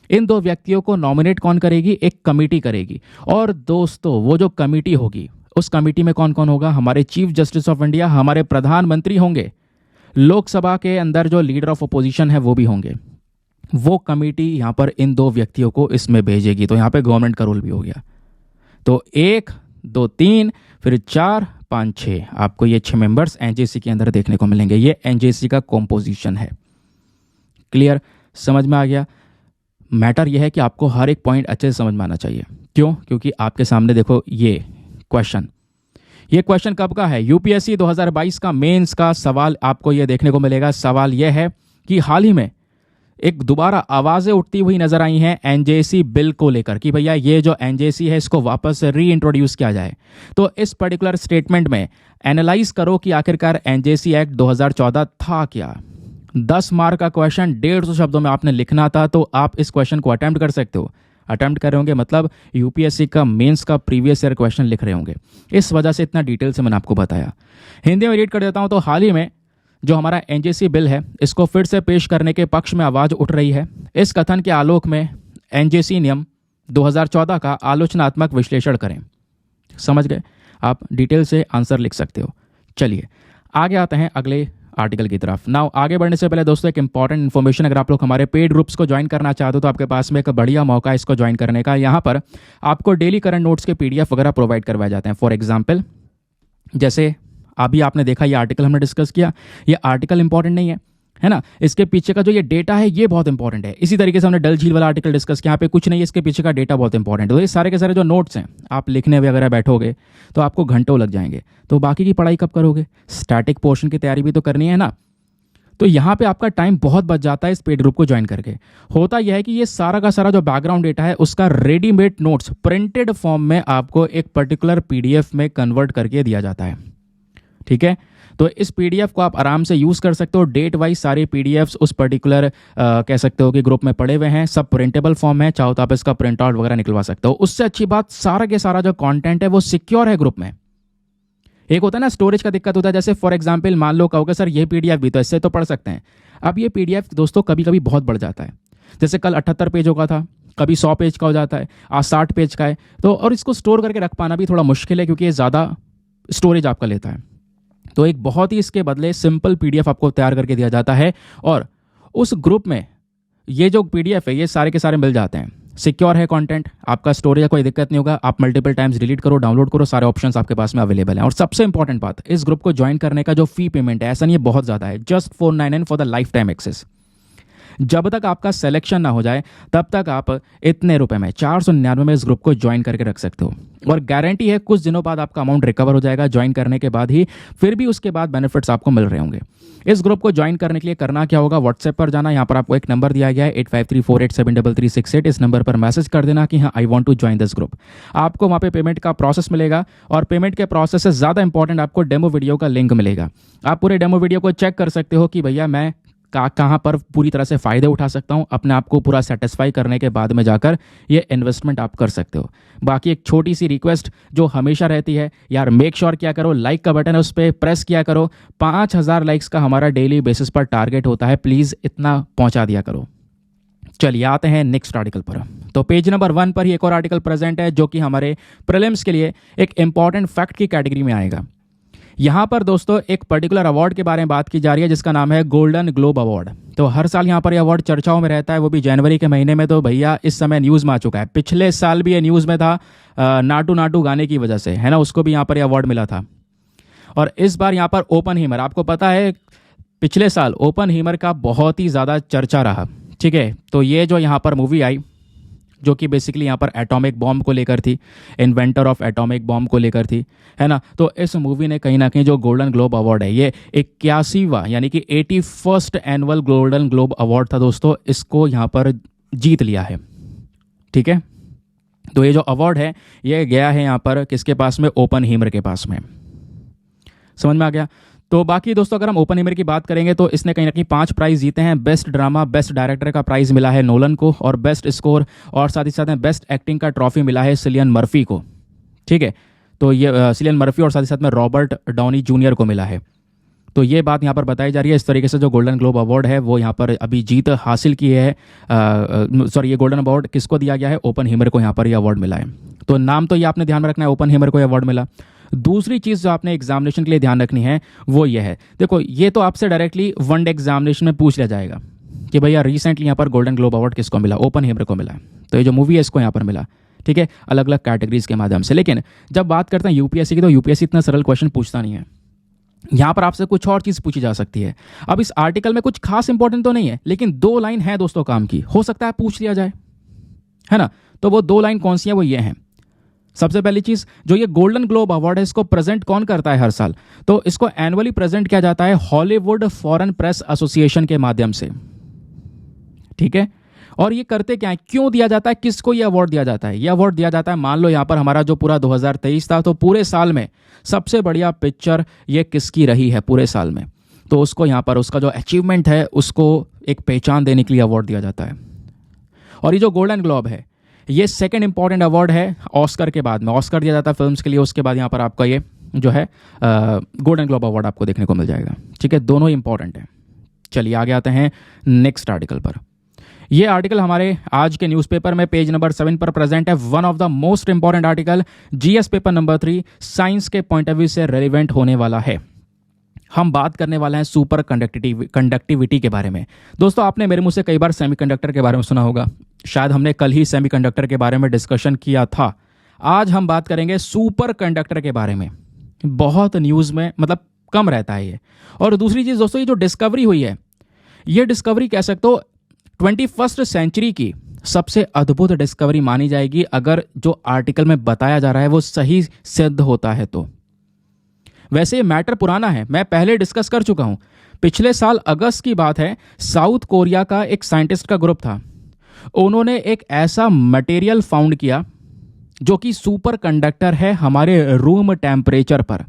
इन 2 व्यक्तियों को नॉमिनेट कौन करेगी? एक कमेटी करेगी। और दोस्तों वो जो कमेटी होगी, उस कमेटी में कौन कौन होगा? हमारे चीफ जस्टिस ऑफ इंडिया, हमारे प्रधानमंत्री होंगे, लोकसभा के अंदर जो लीडर ऑफ अपोजिशन है वो भी होंगे। वो कमेटी यहां पर इन 2 व्यक्तियों को इसमें भेजेगी। तो यहां पे गवर्नमेंट का रोल भी हो गया। तो 1 2 3 फिर 4 5 6, आपको ये 6 मेंबर्स एनजेसी के अंदर देखने को मिलेंगे। ये एनजेसी का कॉम्पोजिशन है। क्लियर? समझ में आ गया? मैटर यह है कि आपको हर एक पॉइंट अच्छे से समझ में आना चाहिए। क्यों? क्योंकि आपके सामने देखो ये क्वेश्चन कब का है? यूपीएससी 2022 का मेंस का सवाल आपको ये देखने को मिलेगा। सवाल यह है कि हाल ही में एक दोबारा आवाजें उठती हुई नजर आई हैं एनजेसी बिल को लेकर कि भैया ये जो एनजेसी है इसको वापस से री इंट्रोड्यूस किया जाए। तो इस पर्टिकुलर स्टेटमेंट में एनालाइज करो कि आखिरकार एनजेसी एक्ट 2014 था क्या। 10 मार्क का क्वेश्चन 150 शब्दों में आपने लिखना था, तो आप इस क्वेश्चन को अटेम्प्ट कर सकते हो। अटेम्प्ट कर रहे होंगे मतलब यूपीएससी का मेंस का प्रीवियस ईयर क्वेश्चन लिख रहे होंगे। इस वजह से इतना डिटेल से मैंने आपको बताया। हिंदी में रीड कर देता हूं। तो हाल ही में जो हमारा एनजेसी बिल है इसको फिर से पेश करने के पक्ष में आवाज उठ रही है। इस कथन के आलोक में एनजेसी नियम 2014 का आलोचनात्मक विश्लेषण करें। समझ गए? आप डिटेल से आंसर लिख सकते हो। चलिए आगे आते हैं अगले आर्टिकल की तरफ। नाउ आगे बढ़ने से पहले दोस्तों एक इंपॉर्टेंट इन्फॉर्मेशन, अगर आप लोग हमारे पेड ग्रुप्स को ज्वाइन करना चाहते हो तो आपके पास में एक बढ़िया मौका है इसको ज्वाइन करने का। यहाँ पर आपको डेली करंट नोट्स के पीडीएफ वगैरह प्रोवाइड करवाए जाते हैं। फॉर एग्जाम्पल जैसे अभी आपने देखा ये आर्टिकल हमने डिस्कस किया, ये आर्टिकल इंपॉर्टेंट नहीं है है ना। इसके पीछे का जो ये डेटा है ये बहुत इंपॉर्टेंट है। इसी तरीके से हमने डल झील वाला आर्टिकल डिस्कस किया, यहाँ पे कुछ नहीं है, इसके पीछे का डेटा बहुत इंपॉर्टेंट है। तो ये सारे के सारे जो नोट्स हैं आप लिखने वगैरह बैठोगे तो आपको घंटों लग जाएंगे, तो बाकी की पढ़ाई कब करोगे? स्टैटिक पोर्शन की तैयारी भी तो करनी है ना। तो यहाँ पे आपका टाइम बहुत बच जाता है इस पेड ग्रुप को ज्वाइन करके। होता यह है कि ये सारा का सारा जो बैकग्राउंड डेटा है उसका रेडीमेड नोट्स प्रिंटेड फॉर्म में आपको एक पर्टिकुलर पीडीएफ में कन्वर्ट करके दिया जाता है, ठीक है। तो इस पीडीएफ को आप आराम से यूज़ कर सकते हो। डेट वाइज सारे पीडीएफ्स उस पर्टिकुलर कह सकते हो कि ग्रुप में पड़े हुए हैं, सब प्रिंटेबल फॉर्म है, चाहो तो आप इसका प्रिंट आउट वगैरह निकलवा सकते हो। उससे अच्छी बात सारा के सारा जो कंटेंट है वो सिक्योर है ग्रुप में। एक होता है ना स्टोरेज का दिक्कत होता है, जैसे फॉर एग्जांपल मान लो कहोगे सर ये पीडीएफ भी तो इससे तो पढ़ सकते हैं। अब ये पीडीएफ दोस्तों कभी कभी बहुत बढ़ जाता है, जैसे कल 78 पेजों का था, कभी 100 पेज का हो जाता है, आज 60 पेज का है। तो और इसको स्टोर करके रख पाना भी थोड़ा मुश्किल है क्योंकि ये ज़्यादा स्टोरेज आपका लेता है। तो एक बहुत ही इसके बदले सिंपल पीडीएफ आपको तैयार करके दिया जाता है और उस ग्रुप में ये जो पीडीएफ है ये सारे के सारे मिल जाते हैं। सिक्योर है कंटेंट, आपका स्टोरेज का कोई दिक्कत नहीं होगा, आप मल्टीपल टाइम्स डिलीट करो, डाउनलोड करो, सारे ऑप्शंस आपके पास में अवेलेबल हैं। और सबसे इंपॉर्टेंट बात, इस ग्रुप को ज्वाइन करने का जो फी पेमेंट है ऐसा नहीं है बहुत ज़्यादा है, just 499 for the lifetime access. जब तक आपका सिलेक्शन ना हो जाए तब तक आप इतने रुपए में 499 में इस ग्रुप को ज्वाइन करके रख सकते हो और गारंटी है कुछ दिनों बाद आपका अमाउंट रिकवर हो जाएगा ज्वाइन करने के बाद ही, फिर भी उसके बाद बेनिफिट्स आपको मिल रहे होंगे। इस ग्रुप को ज्वाइन करने के लिए करना क्या होगा, व्हाट्सएप पर जाना, यहाँ पर आपको एक नंबर दिया गया है 8534873368, इस नंबर पर मैसेज कर देना कि हाँ I want to join this group. आपको वहाँ पे पेमेंट का प्रोसेस मिलेगा और पेमेंट के प्रोसेस से ज़्यादा इंपॉर्टेंट आपको डेमो वीडियो का लिंक मिलेगा। आप पूरे डेमो वीडियो को चेक कर सकते हो कि भैया मैं कहाँ पर पूरी तरह से फ़ायदे उठा सकता हूँ, अपने आप को पूरा सेटिस्फाई करने के बाद में जाकर ये इन्वेस्टमेंट आप कर सकते हो। बाकी एक छोटी सी रिक्वेस्ट जो हमेशा रहती है यार, मेक श्योर क्या करो, लाइक का बटन है उस पर प्रेस किया करो। 5000 लाइक्स का हमारा डेली बेसिस पर टारगेट होता है, प्लीज़ इतना पहुँचा दिया करो। चलिए आते हैं नेक्स्ट आर्टिकल पर। तो पेज नंबर 1 पर ही एक और आर्टिकल प्रेजेंट है जो कि हमारे प्रीलिम्स के लिए एक इंपॉर्टेंट फैक्ट की कैटेगरी में आएगा। यहाँ पर दोस्तों एक पर्टिकुलर अवार्ड के बारे में बात की जा रही है जिसका नाम है गोल्डन ग्लोब अवार्ड। तो हर साल यहाँ पर यह अवार्ड चर्चाओं में रहता है, वो भी जनवरी के महीने में। तो भैया इस समय न्यूज़ में आ चुका है, पिछले साल भी ये न्यूज़ में था नाटू नाटू गाने की वजह से, है ना, उसको भी यहाँ पर यह अवार्ड मिला था। और इस बार यहाँ पर ओपनहीमर, आपको पता है पिछले साल ओपनहीमर का बहुत ही ज़्यादा चर्चा रहा, ठीक है। तो ये जो यहाँ पर मूवी आई जो कि बेसिकली यहाँ पर एटॉमिक बॉम्ब को लेकर थी, इन्वेंटर ऑफ एटॉमिक बॉम्ब को लेकर थी, है ना। तो इस मूवी ने कहीं ना कहीं जो गोल्डन ग्लोब अवार्ड है, ये 81वां यानी कि 81st annual golden globe award था दोस्तों, इसको यहाँ पर जीत लिया है, ठीक है। तो ये जो अवार्ड है ये गया है यहाँ पर किसके पास में, ओपनहीमर के पास में। समझ में आ गया। तो बाकी दोस्तों अगर हम ओपनहीमर की बात करेंगे तो इसने कहीं ना कहीं 5 प्राइज़ जीते हैं। बेस्ट ड्रामा, बेस्ट डायरेक्टर का प्राइज़ मिला है नोलन को, और बेस्ट स्कोर और साथ ही साथ में बेस्ट एक्टिंग का ट्रॉफी मिला है सिलियन मर्फी को, ठीक है। तो ये सिलियन मर्फी और साथ ही साथ में रॉबर्ट डाउनी जूनियर को मिला है। तो ये बात यहाँ पर बताई जा रही है। इस तरीके से जो गोल्डन ग्लोब अवार्ड है वो यहाँ पर अभी जीत हासिल की है। सॉरी, ये गोल्डन अवार्ड किसको दिया गया है, ओपनहीमर को यहाँ पर ये अवार्ड मिला है। तो नाम तो ये आपने ध्यान में रखना है, ओपनहीमर को ये अवार्ड मिला। दूसरी चीज़ जो आपने एग्जामिनेशन के लिए ध्यान रखनी है वो ये है, देखो ये तो आपसे डायरेक्टली वनडे एग्जामिनेशन में पूछ लिया जाएगा कि भैया रिसेंटली यहाँ पर गोल्डन ग्लोब अवार्ड किसको मिला, ओपनहीमर को मिला। तो ये जो मूवी है इसको यहाँ पर मिला, ठीक है, अलग अलग कैटेगरीज के माध्यम से। लेकिन जब बात करते हैं यूपीएससी की, तो यूपीएससी इतना सरल क्वेश्चन पूछता नहीं है। यहाँ पर आपसे कुछ और चीज़ पूछी जा सकती है। अब इस आर्टिकल में कुछ खास इंपॉर्टेंट तो नहीं है, लेकिन 2 लाइन है दोस्तों काम की, हो सकता है पूछ लिया जाए, है ना। तो वो 2 लाइन कौन सी है, वो ये हैं। सबसे पहली चीज, जो ये गोल्डन ग्लोब अवार्ड है इसको प्रेजेंट कौन करता है हर साल, तो इसको एनुअली प्रेजेंट किया जाता है हॉलीवुड फॉरेन प्रेस एसोसिएशन के माध्यम से, ठीक है। और ये करते क्या है, क्यों दिया जाता है, किसको ये अवार्ड दिया जाता है? ये अवार्ड दिया जाता है, मान लो यहाँ पर हमारा जो पूरा 2023 था, तो पूरे साल में सबसे बढ़िया पिक्चर ये किसकी रही है पूरे साल में, तो उसको यहाँ पर उसका जो अचीवमेंट है उसको एक पहचान देने के लिए अवार्ड दिया जाता है। और ये जो गोल्डन ग्लोब है ये सेकंड इंपॉर्टेंट अवार्ड है ऑस्कर के बाद में। ऑस्कर दिया जाता है फिल्म्स के लिए, उसके बाद यहाँ पर आपका ये जो है गोल्डन ग्लोब अवार्ड आपको देखने को मिल जाएगा, ठीक है। दोनों ही इंपॉर्टेंट है। चलिए आगे आते हैं नेक्स्ट आर्टिकल पर। ये आर्टिकल हमारे आज के न्यूज़पेपर में पेज नंबर 7 पर प्रेजेंट है। One of the most important article, GS paper number 3, science के पॉइंट ऑफ व्यू से रेलिवेंट होने वाला है। हम बात करने वाले हैं सुपर कंडक्टिविटी के बारे में। दोस्तों आपने मेरे मुंह से कई बार सेमीकंडक्टर के बारे में सुना होगा, शायद हमने कल ही सेमीकंडक्टर के बारे में डिस्कशन किया था। आज हम बात करेंगे सुपर कंडक्टर के बारे में। बहुत न्यूज़ में मतलब कम रहता है ये। और दूसरी चीज़ दोस्तों, ये जो डिस्कवरी हुई है ये डिस्कवरी कह सकते हो 21st सेंचुरी की सबसे अद्भुत डिस्कवरी मानी जाएगी, अगर जो आर्टिकल में बताया जा रहा है वो सही सिद्ध होता है तो। वैसे ये मैटर पुराना है, मैं पहले डिस्कस कर चुका हूं। पिछले साल अगस्त की बात है, साउथ कोरिया का एक साइंटिस्ट का ग्रुप था। उन्होंने एक ऐसा मटेरियल फाउंड किया जो कि सुपर कंडक्टर है हमारे रूम टेम्परेचर पर।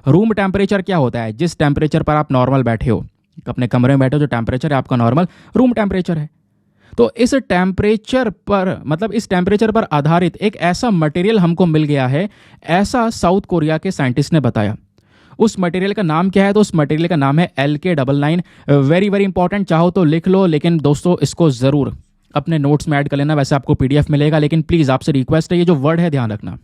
रूम टेम्परेचर क्या होता है? जिस टेम्परेचर पर आप नॉर्मल बैठे हो, अपने कमरे में बैठे हो, जो टेम्परेचर है आपका नॉर्मल रूम टेम्परेचर है। तो इस टेम्परेचर पर, मतलब इस टेम्परेचर पर आधारित एक ऐसा मटेरियल हमको मिल गया है, ऐसा साउथ कोरिया के साइंटिस्ट ने बताया। उस मटेरियल का नाम क्या है? तो उस मटेरियल का नाम है LK99। वेरी वेरी इंपॉर्टेंट, चाहो तो लिख लो, लेकिन दोस्तों इसको ज़रूर अपने नोट्स में ऐड कर लेना। वैसे आपको PDF मिलेगा, लेकिन प्लीज़ आपसे रिक्वेस्ट है, ये जो वर्ड है ध्यान रखना।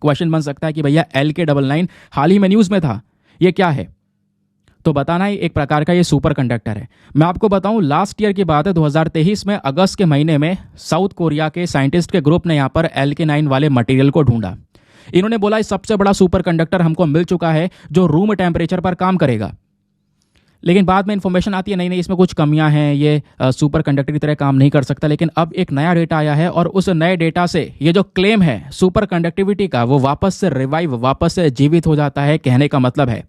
क्वेश्चन बन सकता है कि भैया LK99 हाल ही में न्यूज़ में था, ये क्या है? तो बताना ही एक प्रकार का ये सुपर कंडक्टर है। मैं आपको बताऊं, लास्ट ईयर की बात है, 2023 में अगस्त के महीने में साउथ कोरिया के साइंटिस्ट के ग्रुप ने यहाँ पर LK9 वाले मटेरियल को ढूंढा। इन्होंने बोला इस सबसे बड़ा सुपर कंडक्टर हमको मिल चुका है जो रूम टेम्परेचर पर काम करेगा। लेकिन बाद में इंफॉर्मेशन आती है नहीं नहीं इसमें कुछ कमियां हैं, ये सुपर कंडक्टर की तरह काम नहीं कर सकता। लेकिन अब एक नया डेटा आया है और उस नए डेटा से ये जो क्लेम है सुपर कंडक्टिविटी का, वो वापस से रिवाइव, वापस से जीवित हो जाता है। कहने का मतलब है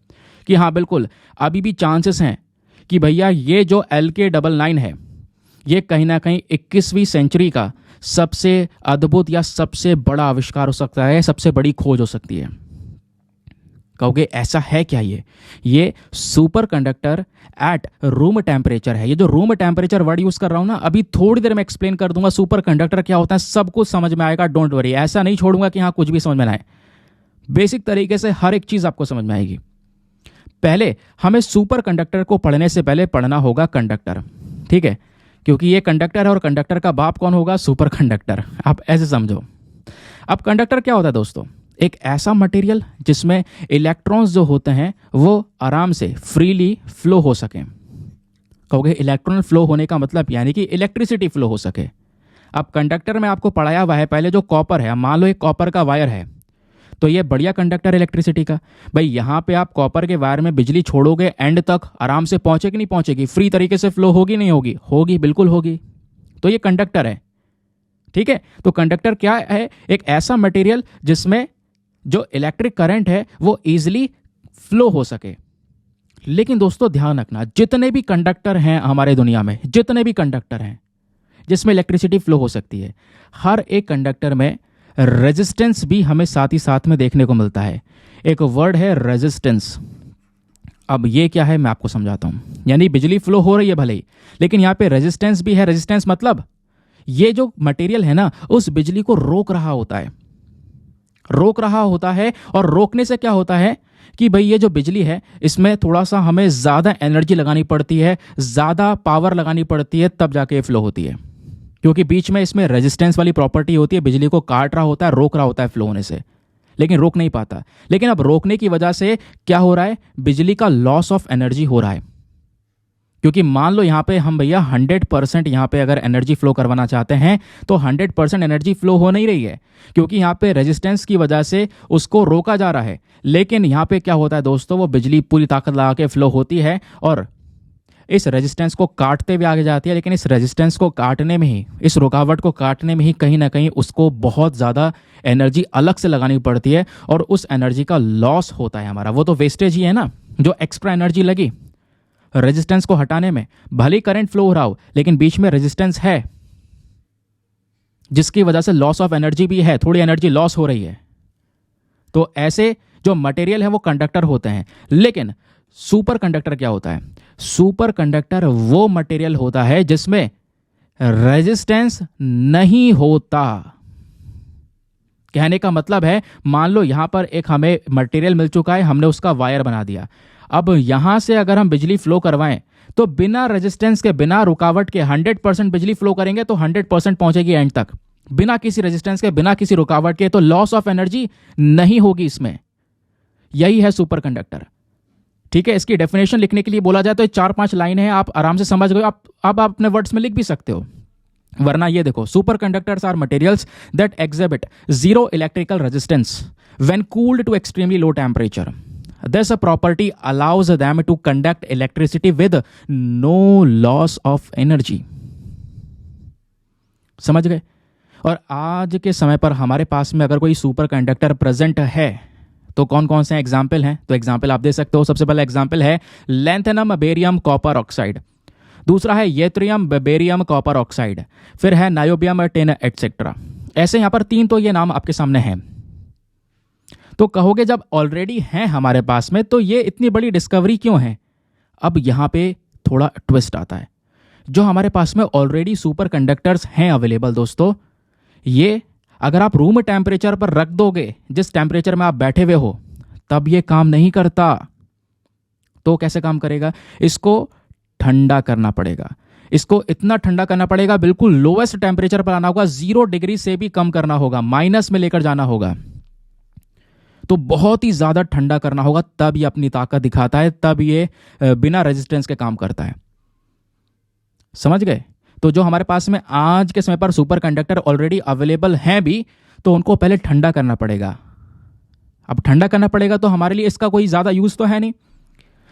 कि हाँ बिल्कुल अभी भी चांसेस हैं कि भैया ये जो LK99 है ये कहीं ना कहीं 21वीं सेंचुरी का सबसे अद्भुत या सबसे बड़ा आविष्कार हो सकता है, सबसे बड़ी खोज हो सकती है। कहोगे ऐसा है क्या? ये super conductor at room temperature है। ये जो रूम टेम्परेचर वर्ड यूज कर रहा हूं ना, अभी थोड़ी देर में एक्सप्लेन कर दूंगा सुपर कंडक्टर क्या होता है, सब कुछ समझ में आएगा। डोंट वरी, ऐसा नहीं छोड़ूंगा कि हाँ कुछ भी समझ में ना आए। बेसिक तरीके से हर एक चीज आपको समझ में आएगी। पहले हमें सुपर कंडक्टर को पढ़ने से पहले पढ़ना होगा कंडक्टर, ठीक है? क्योंकि ये कंडक्टर है और कंडक्टर का बाप कौन होगा? Super conductor. आप ऐसे समझो। अब कंडक्टर क्या होता है दोस्तों? एक ऐसा मटेरियल जिसमें इलेक्ट्रॉन्स जो होते हैं वो आराम से फ्रीली फ्लो हो सकें। कहोगे इलेक्ट्रॉन फ्लो होने का मतलब यानी कि इलेक्ट्रिसिटी फ्लो हो सके। अब कंडक्टर में आपको पढ़ाया हुआ है पहले जो कॉपर है, मान लो एक कॉपर का वायर है, तो ये बढ़िया कंडक्टर इलेक्ट्रिसिटी का। भाई यहाँ पे आप कॉपर के वायर में बिजली छोड़ोगे, एंड तक आराम से पहुंचेगी नहीं पहुंचेगी? फ्री तरीके से फ्लो होगी नहीं होगी? होगी, बिल्कुल होगी। तो ये कंडक्टर है, ठीक है? तो कंडक्टर क्या है? एक ऐसा मटेरियल जिसमें जो इलेक्ट्रिक करंट है वो इजीली फ्लो हो सके। लेकिन दोस्तों ध्यान रखना, जितने भी कंडक्टर हैं हमारे दुनिया में, जितने भी कंडक्टर हैं जिसमें इलेक्ट्रिसिटी फ्लो हो सकती है, हर एक कंडक्टर में रेजिस्टेंस भी हमें साथ ही साथ में देखने को मिलता है। एक वर्ड है रेजिस्टेंस। अब ये क्या है मैं आपको समझाता हूं। यानी बिजली फ्लो हो रही है भले ही, लेकिन यहां पे रेजिस्टेंस भी है। रेजिस्टेंस मतलब ये जो मटेरियल है ना, उस बिजली को रोक रहा होता है, रोक रहा होता है। और रोकने से क्या होता है कि भाई ये जो बिजली है इसमें थोड़ा सा हमें ज़्यादा एनर्जी लगानी पड़ती है, ज़्यादा पावर लगानी पड़ती है, तब जाके फ्लो होती है। क्योंकि बीच में इसमें रेजिस्टेंस वाली प्रॉपर्टी होती है, बिजली को काट रहा होता है, रोक रहा होता है फ्लो होने से, लेकिन रोक नहीं पाता। लेकिन अब रोकने की वजह से क्या हो रहा है? बिजली का लॉस ऑफ एनर्जी हो रहा है। क्योंकि मान लो यहाँ पे हम भैया 100% यहाँ पे अगर एनर्जी फ्लो करवाना चाहते हैं तो 100% एनर्जी फ्लो हो नहीं रही है, क्योंकि यहाँ पे रेजिस्टेंस की वजह से उसको रोका जा रहा है। लेकिन यहाँ पे क्या होता है दोस्तों, वो बिजली पूरी ताकत लगा के फ्लो होती है और इस रेजिस्टेंस को काटते हुए आगे जाती है। लेकिन इस रेजिस्टेंस को काटने में ही, इस रुकावट को काटने में ही कहीं ना कहीं उसको बहुत ज़्यादा एनर्जी अलग से लगानी पड़ती है और उस एनर्जी का लॉस होता है हमारा। वो तो वेस्टेज ही है ना, जो एक्स्ट्रा एनर्जी लगी रेजिस्टेंस को हटाने में। भले ही करंट फ्लो हो रहा हो, लेकिन बीच में रेजिस्टेंस है जिसकी वजह से लॉस ऑफ एनर्जी भी है, थोड़ी एनर्जी लॉस हो रही है। तो ऐसे जो मटेरियल है वो कंडक्टर होते हैं। लेकिन सुपर कंडक्टर क्या होता है? सुपर कंडक्टर वो मटेरियल होता है जिसमें रेजिस्टेंस नहीं होता। कहने का मतलब है, मान लो यहां पर एक हमें मटेरियल मिल चुका है, हमने उसका वायर बना दिया। अब यहां से अगर हम बिजली फ्लो करवाएं तो बिना रेजिस्टेंस के, बिना रुकावट के 100% बिजली फ्लो करेंगे तो 100% पहुंचेगी एंड तक, बिना किसी रेजिस्टेंस के, बिना किसी रुकावट के। तो लॉस ऑफ एनर्जी नहीं होगी इसमें। यही है सुपर कंडक्टर, ठीक है? इसकी डेफिनेशन लिखने के लिए बोला जाए तो 4-5 लाइन है, आप आराम से समझ गए। अब आप अपने वर्ड्स में लिख भी सकते हो, वरना ये देखो, superconductors are materials that exhibit zero electrical resistance when cooled to extremely low temperature. This property allows them to conduct electricity with no loss of energy. समझ गए? और आज के समय पर हमारे पास में अगर कोई सुपर कंडक्टर प्रेजेंट है तो कौन कौन से एग्जाम्पल हैं? तो एग्जाम्पल आप दे सकते हो। सबसे पहला एग्जाम्पल है लैंथेनम बेरियम कॉपर ऑक्साइड, दूसरा है येथ्रियम बेरियम कॉपर ऑक्साइड, फिर है नायोबियम टिन एटसेट्रा। ऐसे यहाँ पर 3 तो ये नाम आपके सामने हैं। तो कहोगे जब ऑलरेडी हैं हमारे पास में तो ये इतनी बड़ी डिस्कवरी क्यों है? अब यहाँ पे थोड़ा ट्विस्ट आता है। जो हमारे पास में ऑलरेडी सुपर कंडक्टर्स हैं अवेलेबल दोस्तों, ये अगर आप रूम टेम्परेचर पर रख दोगे, जिस टेम्परेचर में आप बैठे हुए हो, तब ये काम नहीं करता। तो कैसे काम करेगा? इसको ठंडा करना पड़ेगा। इसको इतना ठंडा करना पड़ेगा, बिल्कुल लोवेस्ट टेम्परेचर पर आना होगा, 0 डिग्री से भी कम करना होगा, माइनस में लेकर जाना होगा। तो बहुत ही ज्यादा ठंडा करना होगा, तब ये अपनी ताकत दिखाता है, तब ये बिना रेजिस्टेंस के काम करता है। समझ गए? तो जो हमारे पास में आज के समय पर सुपर कंडक्टर ऑलरेडी अवेलेबल हैं भी, तो उनको पहले ठंडा करना पड़ेगा। अब ठंडा करना पड़ेगा तो हमारे लिए इसका कोई ज्यादा यूज तो है नहीं।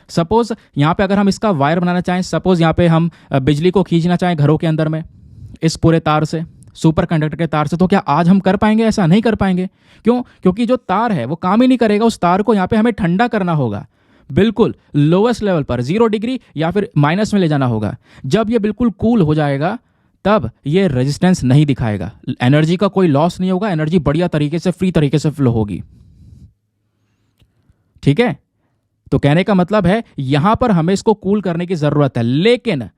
सपोज यहां पे अगर हम इसका वायर बनाना चाहें, सपोज यहां पे हम बिजली को खींचना चाहें घरों के अंदर में इस पूरे तार से, सुपर कंडक्टर के तार से, तो क्या आज हम कर पाएंगे? ऐसा नहीं कर पाएंगे। क्यों? क्योंकि जो तार है वो काम ही नहीं करेगा। उस तार को यहां पे हमें ठंडा करना होगा, बिल्कुल लोवेस्ट लेवल पर 0 डिग्री या फिर माइनस में ले जाना होगा। जब ये बिल्कुल कूल हो जाएगा तब ये रेजिस्टेंस नहीं दिखाएगा, एनर्जी का कोई लॉस नहीं होगा, एनर्जी बढ़िया तरीके से फ्री तरीके से फ्लो होगी। ठीक है? तो कहने का मतलब है यहां पर हमें इसको कूल करने की जरूरत है। लेकिन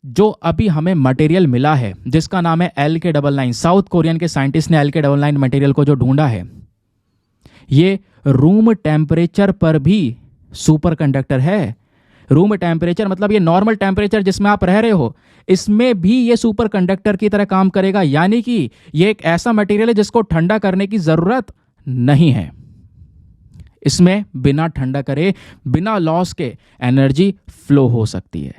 जो अभी हमें मटेरियल मिला है जिसका नाम है LK99, साउथ कोरियन के साइंटिस्ट ने LK99 मटेरियल को जो ढूंढा है, ये रूम टेम्परेचर पर भी सुपर कंडक्टर है। रूम टेम्परेचर मतलब ये नॉर्मल टेम्परेचर जिसमें आप रह रहे हो, इसमें भी ये सुपर कंडक्टर की तरह काम करेगा। यानी कि ये एक ऐसा मटेरियल है जिसको ठंडा करने की जरूरत नहीं है। इसमें बिना ठंडा करे, बिना लॉस के एनर्जी फ्लो हो सकती है,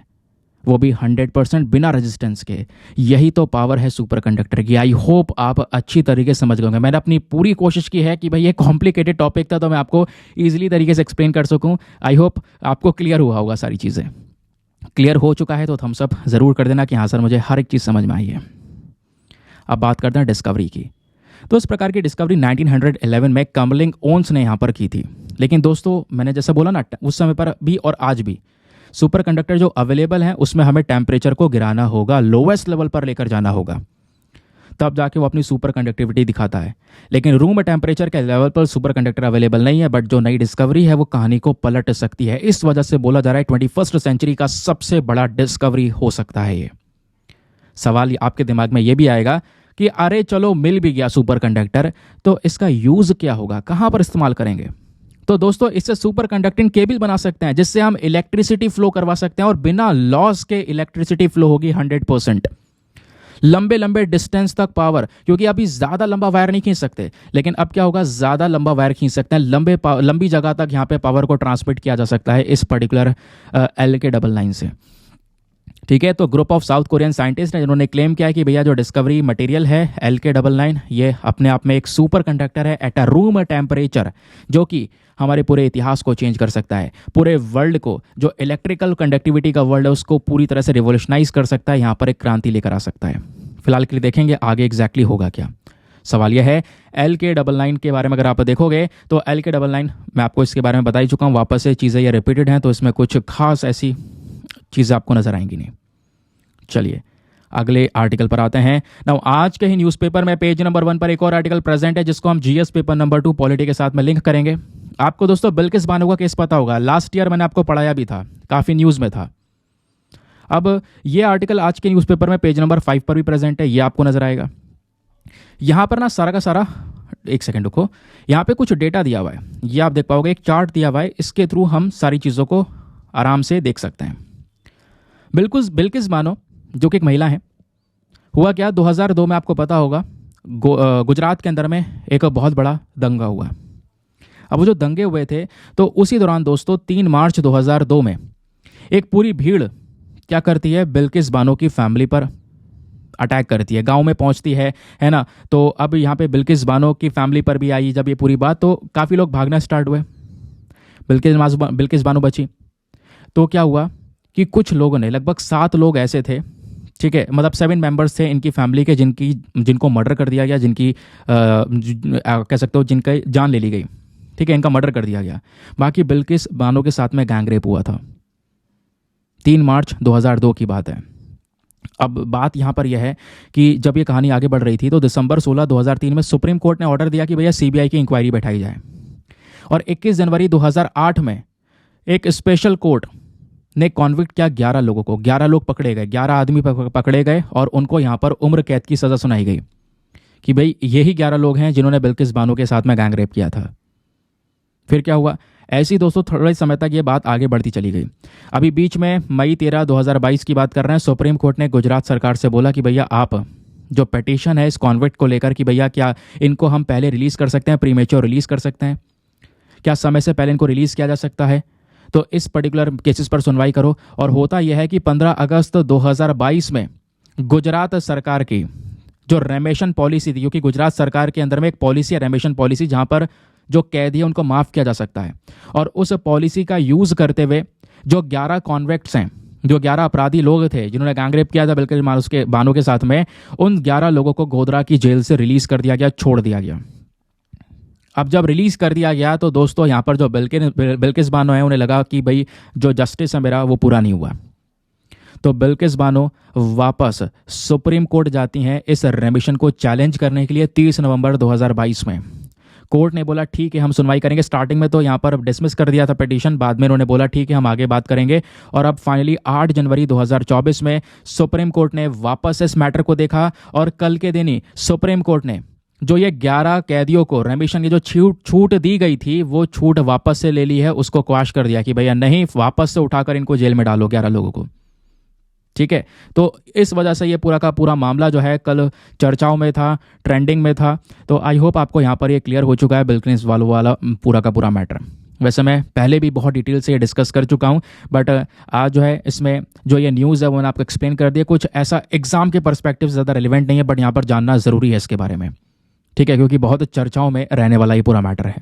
वो भी 100% बिना रेजिस्टेंस के। यही तो पावर है सुपर कंडक्टर की। आई होप आप अच्छी तरीके से समझ गए होंगे। मैंने अपनी पूरी कोशिश की है कि भाई ये कॉम्प्लिकेटेड टॉपिक था तो मैं आपको इजीली तरीके से एक्सप्लेन कर सकूं। आई होप आपको क्लियर हुआ होगा, सारी चीज़ें क्लियर हो चुका है तो थम्स अप ज़रूर कर देना कि हाँ सर मुझे हर एक चीज़ समझ में आई है। अब बात करते हैं डिस्कवरी की। तो इस प्रकार की डिस्कवरी 1911 में कमलिंग ओन्स ने यहाँ पर की थी। लेकिन दोस्तों मैंने जैसा बोला ना, उस समय पर भी और आज भी सुपर कंडक्टर जो अवेलेबल है उसमें हमें टेम्परेचर को गिराना होगा, लोवेस्ट लेवल पर लेकर जाना होगा, तब जाके वो अपनी सुपर कंडक्टिविटी दिखाता है। लेकिन रूम टेम्परेचर के लेवल पर सुपर कंडक्टर अवेलेबल नहीं है, बट जो नई डिस्कवरी है वो कहानी को पलट सकती है। इस वजह से बोला जा रहा है 21st सेंचुरी का सबसे बड़ा डिस्कवरी हो सकता है ये। सवाल आपके दिमाग में ये भी आएगा कि अरे चलो मिल भी गया सुपर कंडक्टर, तो इसका यूज क्या होगा, कहां पर इस्तेमाल करेंगे? तो दोस्तों इससे सुपर कंडक्टिंग केबल बना सकते हैं जिससे हम इलेक्ट्रिसिटी फ्लो करवा सकते हैं और बिना लॉस के इलेक्ट्रिसिटी फ्लो होगी 100%। लंबे लंबे डिस्टेंस तक पावर, क्योंकि अभी ज्यादा लंबा वायर नहीं खींच सकते, लेकिन अब क्या होगा, ज्यादा लंबा वायर खींच सकते हैं, लंबी जगह तक यहाँ पे पावर को ट्रांसमिट किया जा सकता है इस पर्टिकुलर LK99 से। ठीक है, तो group of south Korean scientist ने जिन्होंने क्लेम किया है कि भैया जो डिस्कवरी मटेरियल है LK99 ये अपने आप में एक सुपर कंडक्टर है एट अ रूम टेम्परेचर, जो कि हमारे पूरे इतिहास को चेंज कर सकता है, पूरे वर्ल्ड को, जो इलेक्ट्रिकल कंडक्टिविटी का वर्ल्ड है उसको पूरी तरह से रिवोल्यूशनाइज कर सकता है, यहाँ पर एक क्रांति लेकर आ सकता है। फिलहाल के लिए देखेंगे आगे एग्जैक्टली होगा क्या। सवाल यह है LK99 के बारे में अगर आप देखोगे तो LK99 मैं आपको इसके बारे में बता ही चुका हूँ, वापस से चीज़ें ये रिपीटेड हैं तो इसमें कुछ खास ऐसी चीज़ें आपको नजर आएंगी नहीं। चलिए अगले आर्टिकल पर आते हैं। नाउ आज के ही न्यूज़पेपर में पेज नंबर 1 पर एक और आर्टिकल प्रेजेंट है जिसको हम GS पेपर नंबर 2 पॉलिटी के साथ में लिंक करेंगे। आपको दोस्तों बिल्किस बानो का केस पता होगा, लास्ट ईयर मैंने आपको पढ़ाया भी था, काफ़ी न्यूज़ में था। अब ये आर्टिकल आज के न्यूज़पेपर में पेज नंबर 5 पर भी प्रेजेंट है, ये आपको नजर आएगा। यहाँ पर ना सारा का सारा, एक सेकेंड रुको, यहाँ पे कुछ डेटा दिया हुआ है, ये आप देख पाओगे, एक चार्ट दिया हुआ है, इसके थ्रू हम सारी चीज़ों को आराम से देख सकते हैं। बिल्किस बानो जो कि एक महिला है, हुआ क्या 2002 में आपको पता होगा गुजरात के अंदर में एक बहुत बड़ा दंगा हुआ। अब वो जो दंगे हुए थे तो उसी दौरान दोस्तों 3 मार्च 2002 में एक पूरी भीड़ क्या करती है, बिल्किस बानो की फैमिली पर अटैक करती है, गांव में पहुंचती है ना। तो अब यहाँ पे बिल्किस बानो की फैमिली पर भी आई जब ये पूरी बात, तो काफ़ी लोग भागना स्टार्ट हुए। बिल्किस बानो बची। तो क्या हुआ कि कुछ लोगों ने, लगभग 7 लोग ऐसे थे, ठीक है, मतलब 7 मेंबर्स थे इनकी फैमिली के, जिनको मर्डर कर दिया गया, कह सकते हो जिनका जान ले ली गई, ठीक है, इनका मर्डर कर दिया गया। बाकी बिल्किस बानो के साथ में गैंग रेप हुआ था। 3 मार्च 2002 की बात है। अब बात यहाँ पर यह है कि जब ये कहानी आगे बढ़ रही थी तो दिसंबर 16 2003 में सुप्रीम कोर्ट ने ऑर्डर दिया कि भैया सीबीआई की इंक्वायरी बैठाई जाए, और 21 जनवरी 2008 में एक स्पेशल कोर्ट ने कॉन्विक्ट किया 11 लोगों को। 11 लोग पकड़े गए, 11 आदमी पकड़े गए और उनको यहाँ पर उम्र कैद की सज़ा सुनाई गई कि भाई यही 11 लोग हैं जिन्होंने बिल्किस बानो के साथ में गैंग रेप किया था। फिर क्या हुआ, ऐसी दोस्तों थोड़े समय तक ये बात आगे बढ़ती चली गई। अभी बीच में मई 13 2022 की बात कर रहे हैं, सुप्रीम कोर्ट ने गुजरात सरकार से बोला कि भैया आप जो पिटीशन है इस कॉन्विक्ट को लेकर कि भैया क्या इनको हम पहले रिलीज़ कर सकते हैं, प्रीमेच्योर रिलीज़ कर सकते हैं, क्या समय से पहले इनको रिलीज़ किया जा सकता है, तो इस पर्टिकुलर केसेस पर सुनवाई करो। और होता यह है कि 15 अगस्त 2022 में गुजरात सरकार की जो रेमेशन पॉलिसी थी, क्योंकि गुजरात सरकार के अंदर में एक पॉलिसी है रेमेशन पॉलिसी, जहां पर जो कैदी है उनको माफ़ किया जा सकता है, और उस पॉलिसी का यूज़ करते हुए जो 11 कॉन्विक्ट्स हैं, जो 11 अपराधी लोग थे जिन्होंने गैंग रेप किया था बिल्किस बानो के साथ में, उन 11 लोगों को गोधरा की जेल से रिलीज़ कर दिया गया, छोड़ दिया गया। अब जब रिलीज़ कर दिया गया तो दोस्तों यहाँ पर जो बिल्किस बानो है उन्हें लगा कि भाई जो जस्टिस है मेरा वो पूरा नहीं हुआ, तो बिल्किस बानो वापस सुप्रीम कोर्ट जाती हैं इस रेमिशन को चैलेंज करने के लिए। 30 नवंबर 2022 में कोर्ट ने बोला ठीक है हम सुनवाई करेंगे। स्टार्टिंग में तो यहाँ पर डिसमिस कर दिया था पिटीशन, बाद में उन्होंने बोला ठीक है हम आगे बात करेंगे, और अब फाइनली 8 जनवरी 2024 में सुप्रीम कोर्ट ने वापस इस मैटर को देखा, और कल के दिन ही सुप्रीम कोर्ट ने जो ये 11 कैदियों को रेमिशन की जो छूट दी गई थी वो छूट वापस से ले ली है, उसको क्वाश कर दिया कि भैया नहीं, वापस से उठाकर इनको जेल में डालो 11 लोगों को, ठीक है। तो इस वजह से ये पूरा का पूरा मामला जो है कल चर्चाओं में था, ट्रेंडिंग में था। तो आई होप आपको यहाँ पर ये क्लियर हो चुका है बिल्किस बानो वाला पूरा का पूरा मैटर। वैसे मैं पहले भी बहुत डिटेल से ये डिस्कस कर चुका हूँ, बट आज जो है इसमें जो ये न्यूज़ है वो मैंने आपको एक्सप्लेन कर दिया। कुछ ऐसा एग्जाम के पर्सपेक्टिव से ज़्यादा रिलेवेंट नहीं है, बट यहाँ पर जानना ज़रूरी है इसके बारे में, ठीक है, क्योंकि बहुत चर्चाओं में रहने वाला ये पूरा मैटर है।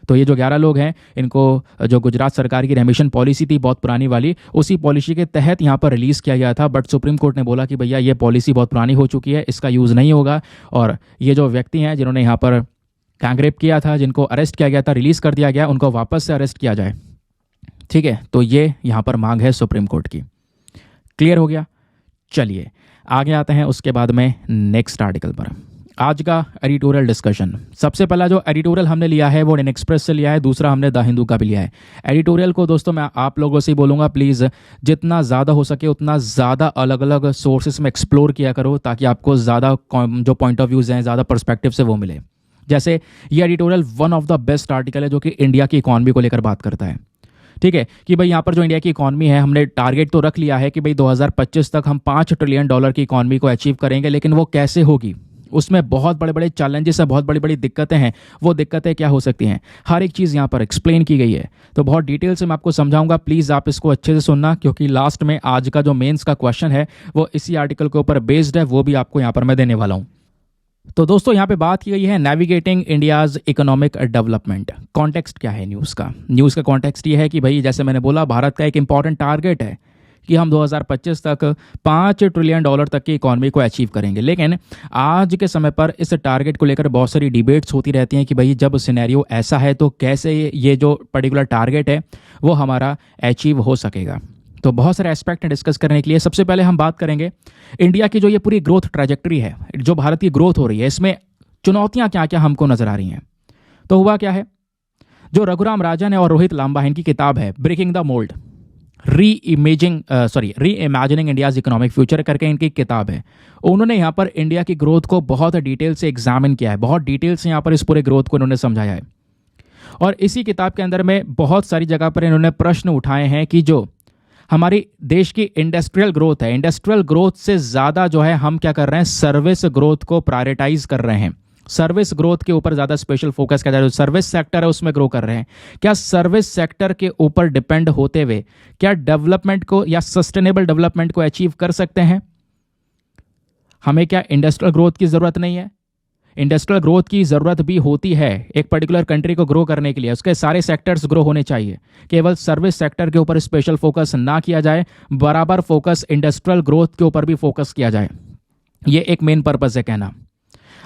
तो ये जो 11 लोग हैं इनको जो गुजरात सरकार की रेमिशन पॉलिसी थी बहुत पुरानी वाली, उसी पॉलिसी के तहत यहाँ पर रिलीज़ किया गया था, बट सुप्रीम कोर्ट ने बोला कि भैया ये पॉलिसी बहुत पुरानी हो चुकी है, इसका यूज़ नहीं होगा, और ये जो व्यक्ति हैं जिन्होंने यहाँ पर गैंग रेप किया था, जिनको अरेस्ट किया गया था, रिलीज़ कर दिया गया, उनको वापस से अरेस्ट किया जाए, ठीक है। तो ये यहाँ पर मांग है सुप्रीम कोर्ट की। क्लियर हो गया। चलिए आगे आते हैं उसके बाद में नेक्स्ट आर्टिकल पर। आज का एडिटोरियल डिस्कशन, सबसे पहला जो एडिटोरियल हमने लिया है वो इंडियन एक्सप्रेस से लिया है, दूसरा हमने द हिंदू का भी लिया है। एडिटोरियल को दोस्तों मैं आप लोगों से ही बोलूँगा, प्लीज़ जितना ज़्यादा हो सके उतना ज़्यादा अलग अलग सोर्सेस में एक्सप्लोर किया करो, ताकि आपको ज़्यादा जो पॉइंट ऑफ व्यूज़ हैं, ज़्यादा पर्सपेक्टिव से वो मिले। जैसे ये editorial one of the best article है जो कि इंडिया की इकॉनमी को लेकर बात करता है, ठीक है, कि भाई यहाँ पर जो इंडिया की इकॉनमी है, हमने टारगेट तो रख लिया है कि भाई 2025 तक हम $5 ट्रिलियन की इकॉनमी को अचीव करेंगे, लेकिन वो कैसे होगी, उसमें बहुत बड़े बड़े चैलेंजेस हैं, बहुत बड़ी बड़ी दिक्कतें हैं। वो दिक्कतें क्या हो सकती हैं, हर एक चीज़ यहाँ पर एक्सप्लेन की गई है, तो बहुत डिटेल से मैं आपको समझाऊंगा। प्लीज़ आप इसको अच्छे से सुनना, क्योंकि लास्ट में आज का जो मेंस का क्वेश्चन है वो इसी आर्टिकल के ऊपर बेस्ड है, वो भी आपको यहाँ पर मैं देने वाला हूँ। तो दोस्तों यहाँ पे बात की गई है navigating India's economic development. Context क्या है न्यूज़ का? न्यूज़ का कॉन्टेक्स्ट ये है कि भाई जैसे मैंने बोला, भारत का एक इंपॉर्टेंट टारगेट है कि हम 2025 तक $5 ट्रिलियन तक की इकॉनमी को अचीव करेंगे, लेकिन आज के समय पर इस टारगेट को लेकर बहुत सारी डिबेट्स होती रहती हैं कि भाई जब सिनेरियो ऐसा है तो कैसे ये जो पर्टिकुलर टारगेट है वो हमारा अचीव हो सकेगा। तो बहुत सारे एस्पेक्ट डिस्कस करने के लिए सबसे पहले हम बात करेंगे इंडिया की जो ये पूरी ग्रोथ ट्रैजेक्टरी है, जो भारत की ग्रोथ हो रही है, इसमें चुनौतियां क्या क्या हमको नजर आ रही हैं। तो हुआ क्या है, जो रघुराम राजन और रोहित लांबा इनकी किताब है ब्रेकिंग द मोल्ड, री इमेजिनिंग इंडियाज इकोनॉमिक फ्यूचर करके इनकी किताब है। उन्होंने यहाँ पर इंडिया की ग्रोथ को बहुत डिटेल से एग्जामिन किया है, बहुत डिटेल से यहाँ पर इस पूरे ग्रोथ को इन्होंने समझाया है, और इसी किताब के अंदर में बहुत सारी जगह पर इन्होंने प्रश्न उठाए हैं कि जो हमारी देश की इंडस्ट्रियल ग्रोथ है, इंडस्ट्रियल ग्रोथ से ज़्यादा जो है हम क्या कर रहे हैं, सर्विस ग्रोथ को प्रायोरिटाइज कर रहे हैं, सर्विस ग्रोथ के ऊपर ज़्यादा स्पेशल फोकस किया जा रहा है। जो सर्विस सेक्टर है उसमें ग्रो कर रहे हैं, क्या सर्विस सेक्टर के ऊपर डिपेंड होते हुए क्या डेवलपमेंट को या सस्टेनेबल डेवलपमेंट को अचीव कर सकते हैं? हमें क्या इंडस्ट्रियल ग्रोथ की ज़रूरत नहीं है? इंडस्ट्रियल ग्रोथ की ज़रूरत भी होती है एक पर्टिकुलर कंट्री को ग्रो करने के लिए। उसके सारे सेक्टर्स ग्रो होने चाहिए, केवल सर्विस सेक्टर के ऊपर स्पेशल फोकस ना किया जाए, बराबर फोकस इंडस्ट्रियल ग्रोथ के ऊपर भी फोकस किया जाए। ये एक मेन पर्पस है कहना।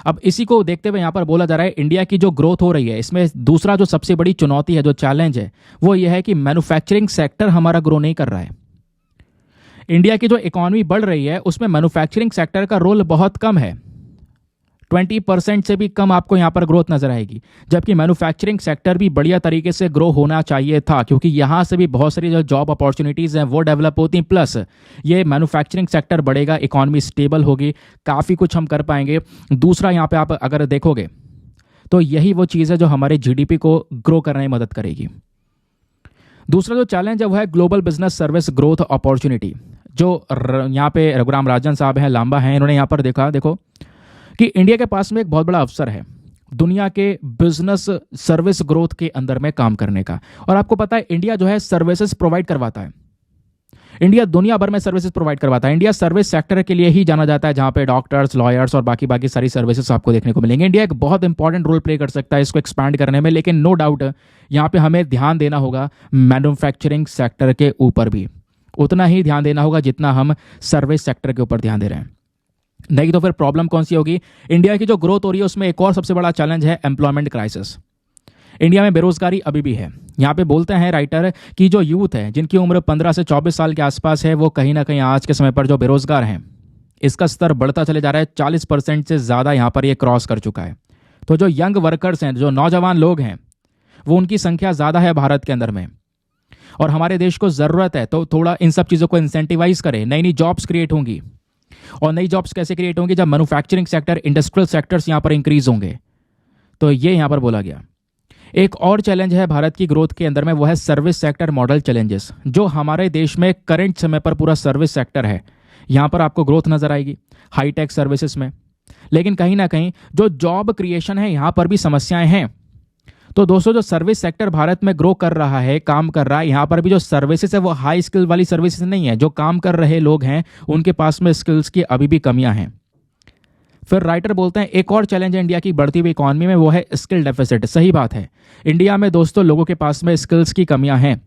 अब इसी को देखते हुए यहाँ पर बोला जा रहा है इंडिया की जो ग्रोथ हो रही है, इसमें दूसरा जो सबसे बड़ी चुनौती है, जो चैलेंज है, वो ये है कि मैन्युफैक्चरिंग सेक्टर हमारा ग्रो नहीं कर रहा है। इंडिया की जो इकॉनमी बढ़ रही है उसमें मैन्युफैक्चरिंग सेक्टर का रोल बहुत कम है। 20% से भी कम आपको यहाँ पर ग्रोथ नजर आएगी, जबकि मैन्युफैक्चरिंग सेक्टर भी बढ़िया तरीके से ग्रो होना चाहिए था, क्योंकि यहाँ से भी बहुत सारी जो जॉब अपॉर्चुनिटीज़ हैं वो डेवलप होती हैं। प्लस ये मैन्युफैक्चरिंग सेक्टर बढ़ेगा, इकॉनमी स्टेबल होगी, काफ़ी कुछ हम कर पाएंगे। दूसरा यहाँ पे आप अगर देखोगे तो यही वो चीज़ है जो हमारे जीडीपी को ग्रो करने में मदद करेगी। दूसरा जो चैलेंज है वो है global business service growth opportunity. जो यहाँ पे रघुराम राजन साहब हैं, लांबा हैं, इन्होंने यहाँ पर देखो कि इंडिया के पास में एक बहुत बड़ा अवसर है दुनिया के बिजनेस सर्विस ग्रोथ के अंदर में काम करने का। और आपको पता है इंडिया जो है सर्विसेज प्रोवाइड करवाता है, इंडिया दुनिया भर में सर्विसेज प्रोवाइड करवाता है। इंडिया सर्विस सेक्टर के लिए ही जाना जाता है, जहां पे डॉक्टर्स, लॉयर्स और बाकी सारी सर्विसेज आपको देखने को मिलेंगे। इंडिया एक बहुत इंपॉर्टेंट रोल प्ले कर सकता है इसको एक्सपैंड करने में, लेकिन नो डाउट यहाँ पे हमें ध्यान देना होगा मैन्युफैक्चरिंग सेक्टर के ऊपर भी, उतना ही ध्यान देना होगा जितना हम सर्विस सेक्टर के ऊपर ध्यान दे रहे हैं। नहीं तो फिर प्रॉब्लम कौन सी होगी? इंडिया की जो ग्रोथ हो रही है उसमें एक और सबसे बड़ा चैलेंज है एम्प्लॉयमेंट क्राइसिस। इंडिया में बेरोजगारी अभी भी है। यहाँ पे बोलते हैं राइटर कि जो यूथ है जिनकी उम्र 15 से 24 साल के आसपास है, वो कहीं ना कहीं आज के समय पर जो बेरोजगार हैं, इसका स्तर बढ़ता चले जा रहा है। 40% से ज़्यादा यहाँ पर ये क्रॉस कर चुका है। तो जो यंग वर्कर्स हैं, जो नौजवान लोग हैं, वो उनकी संख्या ज़्यादा है भारत के अंदर में। और हमारे देश को ज़रूरत है तो थोड़ा इन सब चीज़ों को इंसेंटिवाइज करें। नई नई जॉब्स क्रिएट होंगी, और नई जॉब्स कैसे क्रिएट होंगी? जब मैन्युफैक्चरिंग सेक्टर, इंडस्ट्रियल सेक्टर्स यहां पर इंक्रीज होंगे। तो ये यहां पर बोला गया। एक और चैलेंज है भारत की ग्रोथ के अंदर में, वो है सर्विस सेक्टर मॉडल चैलेंजेस। जो हमारे देश में करंट समय पर पूरा सर्विस सेक्टर है, यहां पर आपको ग्रोथ नजर आएगी हाईटेक सर्विसेज में, लेकिन कहीं ना कहीं जो जॉब क्रिएशन है यहां पर भी समस्याएं हैं। तो दोस्तों, जो सर्विस सेक्टर भारत में ग्रो कर रहा है, काम कर रहा है, यहाँ पर भी जो सर्विसेज है वो हाई स्किल वाली सर्विसेज नहीं है। जो काम कर रहे लोग हैं उनके पास में स्किल्स की अभी भी कमियां हैं। फिर राइटर बोलते हैं एक और चैलेंज है इंडिया की बढ़ती हुई इकॉनमी में, वो है स्किल डेफिसिट। सही बात है, इंडिया में दोस्तों लोगों के पास में स्किल्स की कमियां हैं।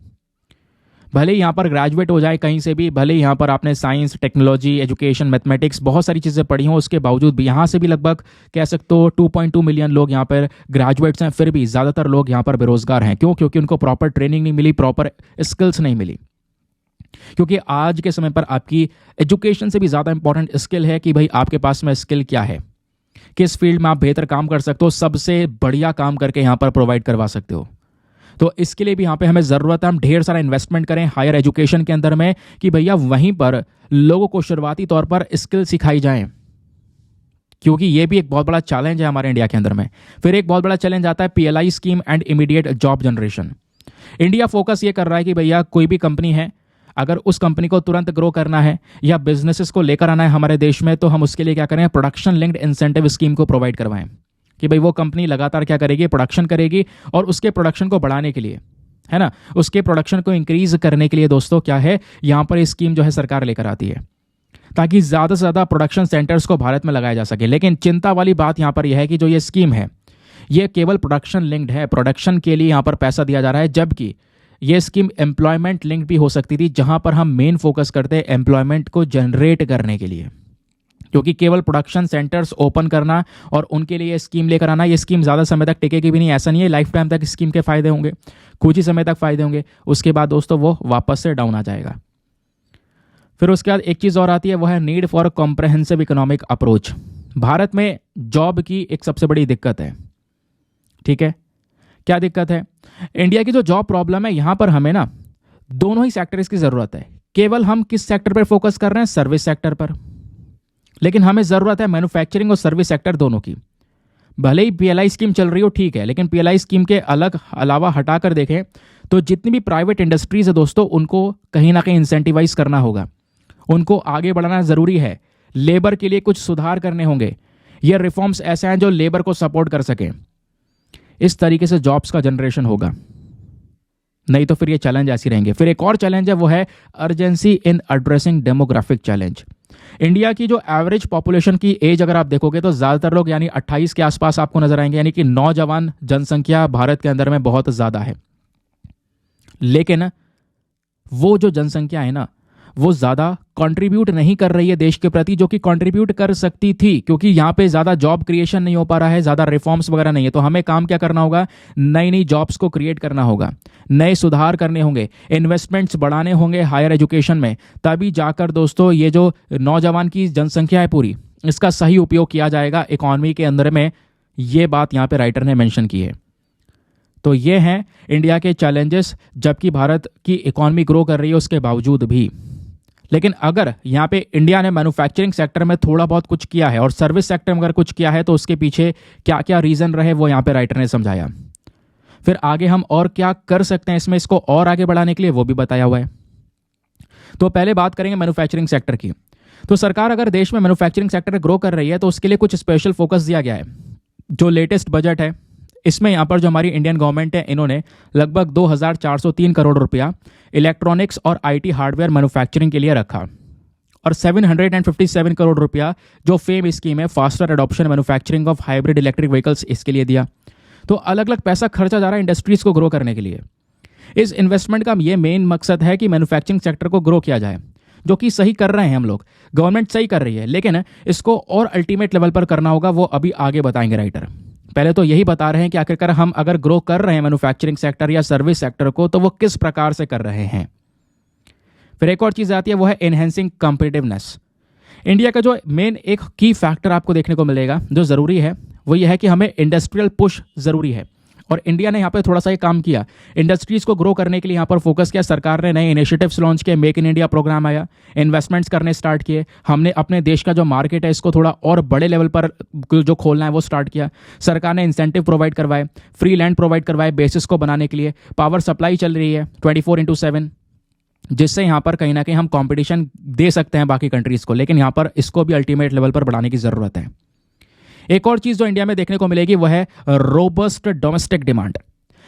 भले ही यहाँ पर ग्रेजुएट हो जाए कहीं से भी, भले ही यहाँ पर आपने साइंस, टेक्नोलॉजी, एजुकेशन, मैथमेटिक्स बहुत सारी चीज़ें पढ़ी हों, उसके बावजूद भी यहाँ से भी लगभग कह सकते हो 2.2 मिलियन लोग यहाँ पर ग्रेजुएट्स हैं, फिर भी ज़्यादातर लोग यहाँ पर बेरोजगार हैं। क्यों? क्योंकि उनको प्रॉपर ट्रेनिंग नहीं मिली, प्रॉपर स्किल्स नहीं मिली। क्योंकि आज के समय पर आपकी एजुकेशन से भी ज़्यादा इंपॉर्टेंट स्किल है कि भाई आपके पास में स्किल क्या है, किस फील्ड में आप बेहतर काम कर सकते हो, सबसे बढ़िया काम करके यहाँ पर प्रोवाइड करवा सकते हो। तो इसके लिए भी यहाँ पे हमें ज़रूरत है हम ढेर सारा इन्वेस्टमेंट करें हायर एजुकेशन के अंदर में, कि भैया वहीं पर लोगों को शुरुआती तौर पर स्किल सिखाई जाएं, क्योंकि ये भी एक बहुत बड़ा चैलेंज है हमारे इंडिया के अंदर में। फिर एक बहुत बड़ा चैलेंज आता है PLI scheme and immediate job generation. India focus ये कर रहा है कि भैया कोई भी कंपनी है, अगर उस कंपनी को तुरंत ग्रो करना है या बिजनेसेस को लेकर आना है हमारे देश में, तो हम उसके लिए क्या करें? प्रोडक्शन लिंक्ड इंसेंटिव स्कीम को प्रोवाइड करवाएं, कि भाई वो कंपनी लगातार क्या करेगी? प्रोडक्शन करेगी, और उसके प्रोडक्शन को बढ़ाने के लिए, है ना, उसके प्रोडक्शन को इंक्रीज करने के लिए दोस्तों क्या है, यहाँ पर स्कीम जो है सरकार लेकर आती है, ताकि ज़्यादा से ज़्यादा प्रोडक्शन सेंटर्स को भारत में लगाया जा सके। लेकिन चिंता वाली बात यहाँ पर यह है कि जो ये स्कीम है ये केवल प्रोडक्शन लिंक्ड है, प्रोडक्शन के लिए यहाँ पर पैसा दिया जा रहा है, जबकि ये स्कीम एम्प्लॉयमेंट लिंक्ड भी हो सकती थी, जहाँ पर हम मेन फोकस करते हैं एम्प्लॉयमेंट को जनरेट करने के लिए। क्योंकि केवल प्रोडक्शन सेंटर्स ओपन करना और उनके लिए स्कीम लेकर आना, ये स्कीम ज़्यादा समय तक टिकेगी भी नहीं। ऐसा नहीं है लाइफ टाइम तक स्कीम के फायदे होंगे, कुछ ही समय तक फायदे होंगे, उसके बाद दोस्तों वो वापस से डाउन आ जाएगा। फिर उसके बाद एक चीज़ और आती है, वो है need for comprehensive economic approach. Bharat में जॉब की एक सबसे बड़ी दिक्कत है, ठीक है? क्या दिक्कत है? इंडिया की जो जॉब प्रॉब्लम है, यहाँ पर हमें ना दोनों ही सेक्टर्स की ज़रूरत है। केवल हम किस सेक्टर पर फोकस कर रहे हैं? सर्विस सेक्टर पर। लेकिन हमें ज़रूरत है मैन्युफैक्चरिंग और सर्विस सेक्टर दोनों की। भले ही पीएलआई स्कीम चल रही हो, ठीक है, लेकिन पीएलआई स्कीम के अलावा हटाकर देखें तो जितनी भी प्राइवेट इंडस्ट्रीज है दोस्तों, उनको कहीं ना कहीं इंसेंटिवाइज करना होगा, उनको आगे बढ़ाना ज़रूरी है। लेबर के लिए कुछ सुधार करने होंगे। ये रिफॉर्म्स ऐसे हैं जो लेबर को सपोर्ट कर सकें। इस तरीके से जॉब्स का जनरेशन होगा, नहीं तो फिर ये चैलेंज ऐसे रहेंगे। फिर एक और चैलेंज है, वो है अर्जेंसी इन एड्रेसिंग डेमोग्राफिक चैलेंज। इंडिया की जो एवरेज पॉपुलेशन की एज अगर आप देखोगे तो ज़्यादातर लोग यानी 28 के आसपास आपको नजर आएंगे, यानी कि नौजवान जनसंख्या भारत के अंदर में बहुत ज़्यादा है। लेकिन वो जो जनसंख्या है ना, वो ज़्यादा कंट्रीब्यूट नहीं कर रही है देश के प्रति, जो कि कंट्रीब्यूट कर सकती थी, क्योंकि यहाँ पे ज़्यादा जॉब क्रिएशन नहीं हो पा रहा है, ज़्यादा रिफॉर्म्स वगैरह नहीं है। तो हमें काम क्या करना होगा, नई नई जॉब्स को क्रिएट करना होगा, नए सुधार करने होंगे, इन्वेस्टमेंट्स बढ़ाने होंगे हायर एजुकेशन में, तभी जाकर दोस्तों ये जो नौजवान की जनसंख्या है पूरी, इसका सही उपयोग किया जाएगा इकॉनमी के अंदर में। ये बात यहाँ पे राइटर ने मेंशन की है। तो ये हैं इंडिया के चैलेंजेस, जबकि भारत की इकॉनमी ग्रो कर रही है उसके बावजूद भी। लेकिन अगर यहाँ पे इंडिया ने मैन्युफैक्चरिंग सेक्टर में थोड़ा बहुत कुछ किया है और सर्विस सेक्टर में अगर कुछ किया है, तो उसके पीछे क्या क्या रीज़न रहे वो यहाँ पे राइटर ने समझाया। फिर आगे हम और क्या कर सकते हैं इसमें, इसको और आगे बढ़ाने के लिए, वो भी बताया हुआ है। तो पहले बात करेंगे मैन्युफैक्चरिंग सेक्टर की। तो सरकार अगर देश में मैन्युफैक्चरिंग सेक्टर ग्रो कर रही है तो उसके लिए कुछ स्पेशल फोकस दिया गया है। जो लेटेस्ट बजट है इसमें यहाँ पर जो हमारी इंडियन गवर्नमेंट है, इन्होंने लगभग 2403 करोड़ रुपया इलेक्ट्रॉनिक्स और आईटी हार्डवेयर मैन्युफैक्चरिंग के लिए रखा, और 757 करोड़ रुपया जो फेम स्कीम है faster adoption manufacturing of hybrid electric vehicles, इसके लिए दिया। तो अलग अलग पैसा खर्चा जा रहा है इंडस्ट्रीज को ग्रो करने के लिए। इस इन्वेस्टमेंट का ये मेन मकसद है कि मैन्युफैक्चरिंग सेक्टर को ग्रो किया जाए, जो कि सही कर रहे हैं हम लोग, गवर्नमेंट सही कर रही है, लेकिन इसको और अल्टीमेट लेवल पर करना होगा, वो अभी आगे बताएंगे राइटर। पहले तो यही बता रहे हैं कि आखिरकार हम अगर ग्रो कर रहे हैं मैन्युफैक्चरिंग सेक्टर या सर्विस सेक्टर को, तो वो किस प्रकार से कर रहे हैं। फिर एक और चीज़ आती है, वो है एनहेंसिंग कॉम्पिटिटिवनेस। इंडिया का जो मेन एक की फैक्टर आपको देखने को मिलेगा जो ज़रूरी है, वो ये है कि हमें इंडस्ट्रियल पुश ज़रूरी है, और इंडिया ने यहाँ पे थोड़ा सा ये काम किया, इंडस्ट्रीज़ को ग्रो करने के लिए यहाँ पर फोकस किया। सरकार ने नए इनिशिएटिव्स लॉन्च किए, मेक इन इंडिया प्रोग्राम आया, इन्वेस्टमेंट्स करने स्टार्ट किए, हमने अपने देश का जो मार्केट है इसको थोड़ा और बड़े लेवल पर जो खोलना है वो स्टार्ट किया। सरकार ने इंसेंटिव प्रोवाइड करवाए, फ्री लैंड प्रोवाइड करवाए बेसिस को बनाने के लिए, पावर सप्लाई चल रही है 24/7, जिससे यहाँ पर कहीं ना कहीं हम कॉम्पिटिशन दे सकते हैं बाकी कंट्रीज़ को, लेकिन यहाँ पर इसको भी अल्टीमेट लेवल पर बढ़ाने की ज़रूरत है। एक और चीज़ जो इंडिया में देखने को मिलेगी वो है रोबस्ट डोमेस्टिक डिमांड।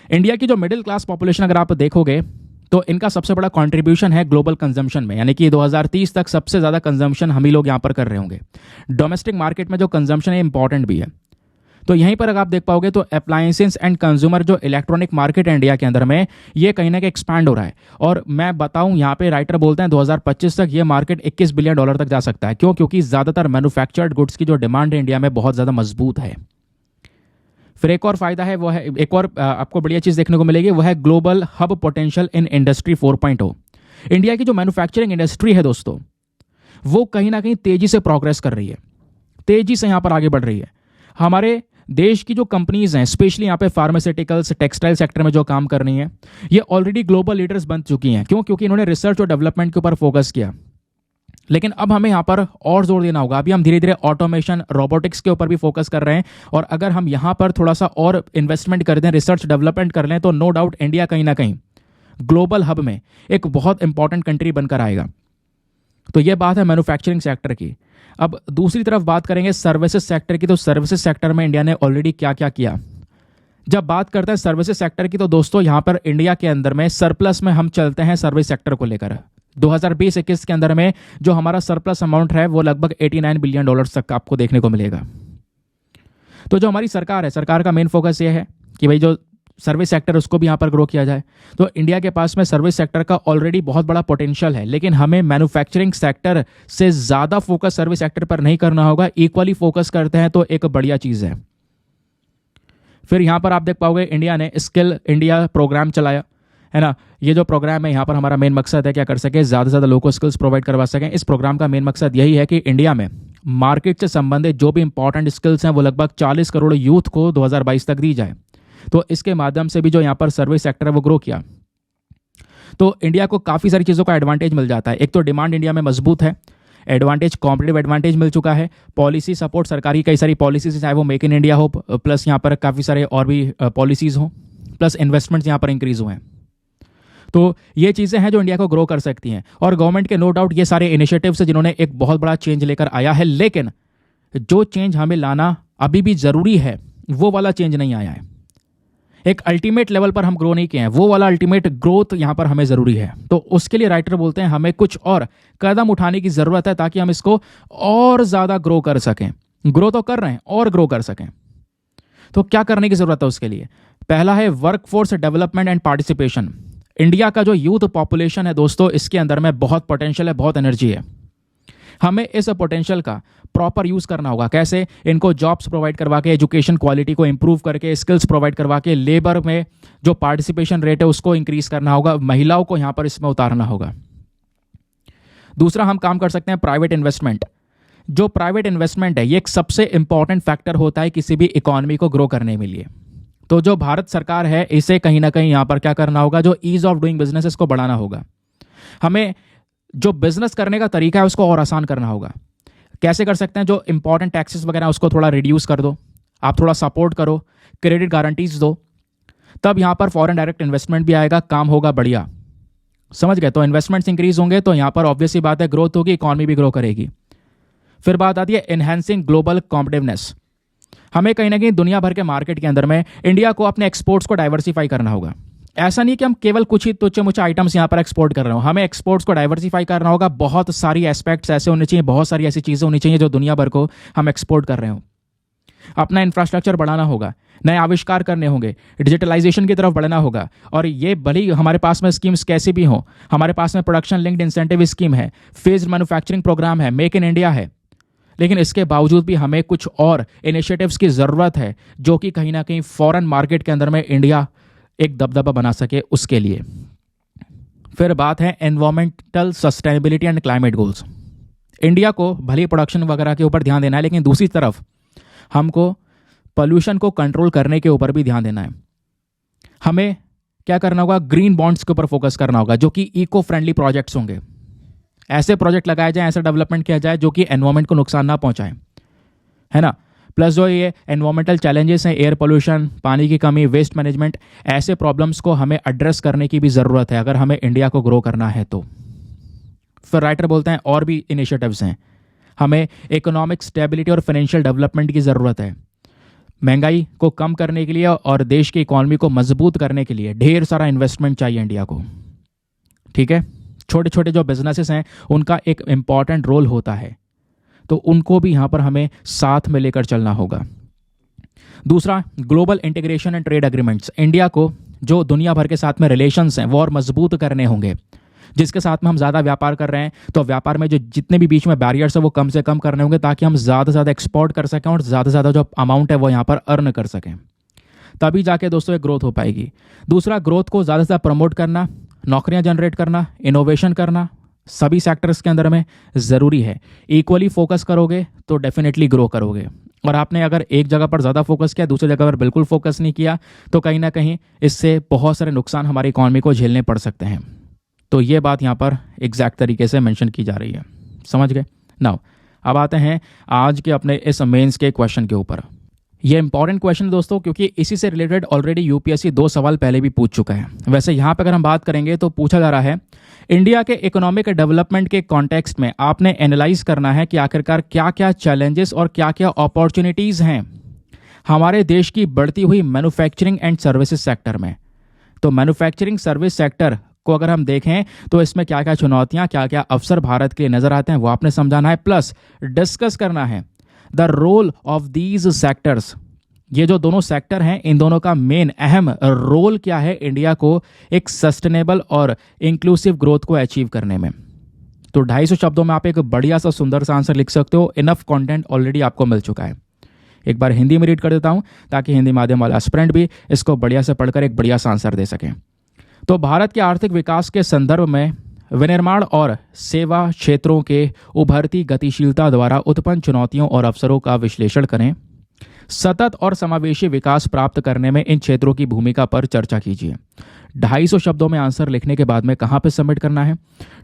इंडिया की जो मिडिल क्लास पॉपुलेशन अगर आप देखोगे तो इनका सबसे बड़ा कंट्रीब्यूशन है ग्लोबल कंजम्पशन में, यानी कि 2030 तक सबसे ज़्यादा कंजम्पशन हम ही लोग यहाँ पर कर रहे होंगे। डोमेस्टिक मार्केट में जो कंजम्पशन है इंपॉर्टेंट भी है। तो यहीं पर अगर आप देख पाओगे तो अप्लायंसेस एंड कंज्यूमर जो इलेक्ट्रॉनिक मार्केट है इंडिया के अंदर में, ये कहीं ना कहीं एक्सपैंड हो रहा है। और मैं बताऊं, यहाँ पे राइटर बोलते हैं 2025 तक ये मार्केट $21 बिलियन तक जा सकता है। क्यों? क्योंकि ज़्यादातर मैन्युफैक्चर्ड गुड्स की जो डिमांड है इंडिया में बहुत ज़्यादा मजबूत है। फिर एक और फायदा है, वो है एक और आपको बढ़िया चीज़ देखने को मिलेगी, वो है global hub potential in industry 4.0। India की जो मैन्युफैक्चरिंग इंडस्ट्री है दोस्तों, वो कहीं ना कहीं तेज़ी से प्रोग्रेस कर रही है, तेज़ी से यहाँ पर आगे बढ़ रही है। हमारे देश की जो कंपनीज हैं, स्पेशली यहाँ पे फार्मास्यूटिकल्स, टेक्सटाइल सेक्टर में जो काम कर रही हैं, ये ऑलरेडी ग्लोबल लीडर्स बन चुकी हैं। क्यों? क्योंकि इन्होंने रिसर्च और डेवलपमेंट के ऊपर फोकस किया। लेकिन अब हमें यहाँ पर और जोर देना होगा। अभी हम धीरे धीरे ऑटोमेशन, रोबोटिक्स के ऊपर भी फोकस कर रहे हैं, और अगर हम यहाँ पर थोड़ा सा और इन्वेस्टमेंट कर दें, रिसर्च डेवलपमेंट कर लें, तो नो डाउट इंडिया कहीं ना कहीं ग्लोबल हब में एक बहुत इंपॉर्टेंट कंट्री बनकर आएगा। तो ये बात है मैन्युफैक्चरिंग सेक्टर की। अब दूसरी तरफ बात करेंगे सर्विसेज सेक्टर की। तो सर्विसेज सेक्टर में इंडिया ने ऑलरेडी क्या क्या किया। जब बात करते हैं सर्विसेज सेक्टर की, तो दोस्तों यहाँ पर इंडिया के अंदर में सरप्लस में हम चलते हैं सर्विस सेक्टर को लेकर। 2020-21 के अंदर में जो हमारा सरप्लस अमाउंट है वो लगभग $89 बिलियन तक आपको देखने को मिलेगा। तो जो हमारी सरकार है, सरकार का मेन फोकस ये है कि भाई जो सर्विस सेक्टर उसको भी यहाँ पर ग्रो किया जाए। तो इंडिया के पास में सर्विस सेक्टर का ऑलरेडी बहुत बड़ा पोटेंशियल है, लेकिन हमें मैन्युफैक्चरिंग सेक्टर से ज़्यादा फोकस सर्विस सेक्टर पर नहीं करना होगा। इक्वली फोकस करते हैं तो एक बढ़िया चीज़ है। फिर यहाँ पर आप देख पाओगे इंडिया ने स्किल इंडिया प्रोग्राम चलाया है ना। ये जो प्रोग्राम है, यहाँ पर हमारा मेन मकसद है क्या कर सके, ज़्यादा से ज़्यादा लोगों को स्किल्स प्रोवाइड करवा सकें। इस प्रोग्राम का मेन मकसद यही है कि इंडिया में मार्केट से संबंधित जो भी इंपॉर्टेंट स्किल्स हैं वो लगभग 40 करोड़ यूथ को 2022 तक दी जाए। तो इसके माध्यम से भी जो यहाँ पर सर्विस सेक्टर है वो ग्रो किया। तो इंडिया को काफ़ी सारी चीज़ों का एडवांटेज मिल जाता है। एक तो डिमांड इंडिया में मजबूत है, एडवांटेज कॉम्पिटिटिव एडवांटेज मिल चुका है, पॉलिसी सपोर्ट, सरकारी कई सारी पॉलिसीज, चाहे वो मेक इन इंडिया हो, प्लस यहाँ पर काफ़ी सारे और भी पॉलिसीज़ हों, प्लस इन्वेस्टमेंट्स यहाँ पर इंक्रीज हुए हैं। तो ये चीज़ें हैं जो इंडिया को ग्रो कर सकती हैं। और गवर्नमेंट के नो डाउट ये सारे इनिशिएटिव्स हैं जिन्होंने एक बहुत बड़ा चेंज लेकर आया है, लेकिन जो चेंज हमें लाना अभी भी ज़रूरी है वो वाला चेंज नहीं आया है। एक अल्टीमेट लेवल पर हम ग्रो नहीं किए हैं, वो वाला अल्टीमेट ग्रोथ यहाँ पर हमें ज़रूरी है। तो उसके लिए राइटर बोलते हैं हमें कुछ और कदम उठाने की ज़रूरत है ताकि हम इसको और ज़्यादा ग्रो कर सकें। ग्रो तो कर रहे हैं और ग्रो कर सकें। तो क्या करने की ज़रूरत है उसके लिए? पहला है workforce development and participation. India का जो यूथ पॉपुलेशन है दोस्तों, इसके अंदर में बहुत पोटेंशियल है, बहुत एनर्जी है। हमें इस पोटेंशियल का प्रॉपर यूज़ करना होगा। कैसे? इनको जॉब्स प्रोवाइड करवा के, एजुकेशन क्वालिटी को इंप्रूव करके, स्किल्स प्रोवाइड करवा के, लेबर में जो पार्टिसिपेशन रेट है उसको इंक्रीज करना होगा, महिलाओं को यहाँ पर इसमें उतारना होगा। दूसरा हम काम कर सकते हैं प्राइवेट इन्वेस्टमेंट। जो प्राइवेट इन्वेस्टमेंट है ये एक सबसे इंपॉर्टेंट फैक्टर होता है किसी भी इकोनॉमी को ग्रो करने में लिए। तो जो भारत सरकार है इसे कहीं ना कहीं यहाँ पर क्या करना होगा, जो ईज ऑफ डूइंग बिजनेस इसको बढ़ाना होगा। हमें जो बिजनेस करने का तरीका है उसको और आसान करना होगा। कैसे कर सकते हैं? जो इंपॉर्टेंट टैक्सेस वगैरह उसको थोड़ा रिड्यूस कर दो, आप थोड़ा सपोर्ट करो, क्रेडिट गारंटीज दो, तब यहाँ पर फॉरेन डायरेक्ट इन्वेस्टमेंट भी आएगा, काम होगा बढ़िया। समझ गए? तो इन्वेस्टमेंट्स इंक्रीज होंगे तो यहाँ पर ऑब्वियसली बात है ग्रोथ होगी, इकॉनमी भी ग्रो करेगी। फिर बात आती है एनहेंसिंग ग्लोबल कॉम्पिटिटिवनेस। हमें कहीं ना कहीं दुनिया भर के मार्केट के अंदर में इंडिया को अपने एक्सपोर्ट्स को डाइवर्सिफाई करना होगा। ऐसा नहीं कि हम केवल कुछ ही तुच्छ मुच्छ आइटम्स यहाँ पर एक्सपोर्ट कर रहे हो, हमें एक्सपोर्ट्स को डाइवर्सिफाई करना होगा। बहुत सारी एस्पेक्ट्स ऐसे होने चाहिए, बहुत सारी ऐसी चीज़ें होनी चाहिए जो दुनिया भर को हम एक्सपोर्ट कर रहे हो। अपना इंफ्रास्ट्रक्चर बढ़ाना होगा, नए आविष्कार करने होंगे, डिजिटलाइजेशन की तरफ बढ़ना होगा। और ये भले ही हमारे पास में स्कीम्स कैसी भी हों, हमारे पास में प्रोडक्शन लिंक्ड इंसेंटिव स्कीम है, फेज्ड मैन्युफैक्चरिंग प्रोग्राम है, मेक इन इंडिया है, लेकिन इसके बावजूद भी हमें कुछ और इनिशिएटिव्स की ज़रूरत है जो कि कहीं ना कहीं फॉरेन मार्केट के अंदर में इंडिया एक दबदबा बना सके उसके लिए। फिर बात है environmental sustainability and climate goals. India को भले प्रोडक्शन वगैरह के ऊपर ध्यान देना है, लेकिन दूसरी तरफ हमको पोल्यूशन को कंट्रोल करने के ऊपर भी ध्यान देना है। हमें क्या करना होगा? ग्रीन बॉन्ड्स के ऊपर फोकस करना होगा, जो कि इको फ्रेंडली प्रोजेक्ट्स होंगे। ऐसे प्रोजेक्ट लगाए जाए, ऐसा डेवलपमेंट किया जाए जो कि एनवायरमेंट को नुकसान ना पहुंचाए, है ना। प्लस जो ये एनवायरमेंटल चैलेंजेस हैं, एयर पोल्यूशन, पानी की कमी, वेस्ट मैनेजमेंट, ऐसे प्रॉब्लम्स को हमें एड्रेस करने की भी ज़रूरत है अगर हमें इंडिया को ग्रो करना है तो। फिर राइटर बोलते हैं और भी इनिशिएटिव्स हैं। हमें इकोनॉमिक स्टेबिलिटी और फाइनेंशियल डेवलपमेंट की ज़रूरत है। महंगाई को कम करने के लिए और देश की इकॉनमी को मजबूत करने के लिए ढेर सारा इन्वेस्टमेंट चाहिए इंडिया को। ठीक है, छोटे छोटे जो बिजनेसेस हैं उनका एक इम्पॉर्टेंट रोल होता है, तो उनको भी यहाँ पर हमें साथ में लेकर चलना होगा। दूसरा, global integration and trade agreements. India को जो दुनिया भर के साथ में रिलेशंस हैं वो और मजबूत करने होंगे। जिसके साथ में हम ज़्यादा व्यापार कर रहे हैं तो व्यापार में जो जितने भी बीच में बैरियर्स है वो कम से कम करने होंगे, ताकि हम ज़्यादा से ज़्यादा एक्सपोर्ट कर सकें और ज़्यादा से ज़्यादा जो अमाउंट है वो यहाँ पर अर्न कर सकें। तभी जाके दोस्तों ये ग्रोथ हो पाएगी। दूसरा, ग्रोथ को ज़्यादा से ज़्यादा प्रमोट करना, नौकरियां जनरेट करना, इनोवेशन करना, सभी सेक्टर्स के अंदर में ज़रूरी है। इक्वली फोकस करोगे तो डेफिनेटली ग्रो करोगे, और आपने अगर एक जगह पर ज़्यादा फोकस किया, दूसरी जगह पर बिल्कुल फोकस नहीं किया, तो कहीं ना कहीं इससे बहुत सारे नुकसान हमारी इकॉनमी को झेलने पड़ सकते हैं। तो ये बात यहाँ पर एग्जैक्ट तरीके से मेंशन की जा रही है। समझ गए? नाउ अब आते हैं आज के अपने इस मेंस के क्वेश्चन के ऊपर। ये इंपॉर्टेंट क्वेश्चन दोस्तों, क्योंकि इसी से रिलेटेड ऑलरेडी यूपीएससी 2 सवाल पहले भी पूछ चुका है। वैसे यहाँ पे अगर हम बात करेंगे तो पूछा जा रहा है इंडिया के इकोनॉमिक डेवलपमेंट के कॉन्टेक्स्ट में आपने एनालाइज करना है कि आखिरकार क्या क्या चैलेंजेस और क्या क्या अपॉर्चुनिटीज़ हैं हमारे देश की बढ़ती हुई मैन्युफैक्चरिंग एंड सर्विसेज सेक्टर में। तो मैन्युफैक्चरिंग सर्विस सेक्टर को अगर हम देखें तो इसमें क्या क्या चुनौतियाँ, क्या क्या अवसर भारत के लिए नजर आते हैं वो आपने समझाना है। प्लस डिस्कस करना है the role of these sectors. ये जो दोनों सेक्टर हैं इन दोनों का मेन अहम रोल क्या है इंडिया को एक सस्टेनेबल और इंक्लूसिव ग्रोथ को अचीव करने में। तो 250 शब्दों में आप एक बढ़िया सा सुंदर सा आंसर लिख सकते हो। इनफ कंटेंट ऑलरेडी आपको मिल चुका है। एक बार हिंदी में रीड कर देता हूं ताकि हिंदी माध्यम वाला एस्पिरेंट भी इसको बढ़िया से पढ़कर एक बढ़िया सा आंसर दे सके। तो भारत के आर्थिक विकास के संदर्भ में विनिर्माण और सेवा क्षेत्रों के उभरती गतिशीलता द्वारा उत्पन्न चुनौतियों और अवसरों का विश्लेषण करें। सतत और समावेशी विकास प्राप्त करने में इन क्षेत्रों की भूमिका पर चर्चा कीजिए। 250 शब्दों में आंसर लिखने के बाद में कहाँ पे सबमिट करना है?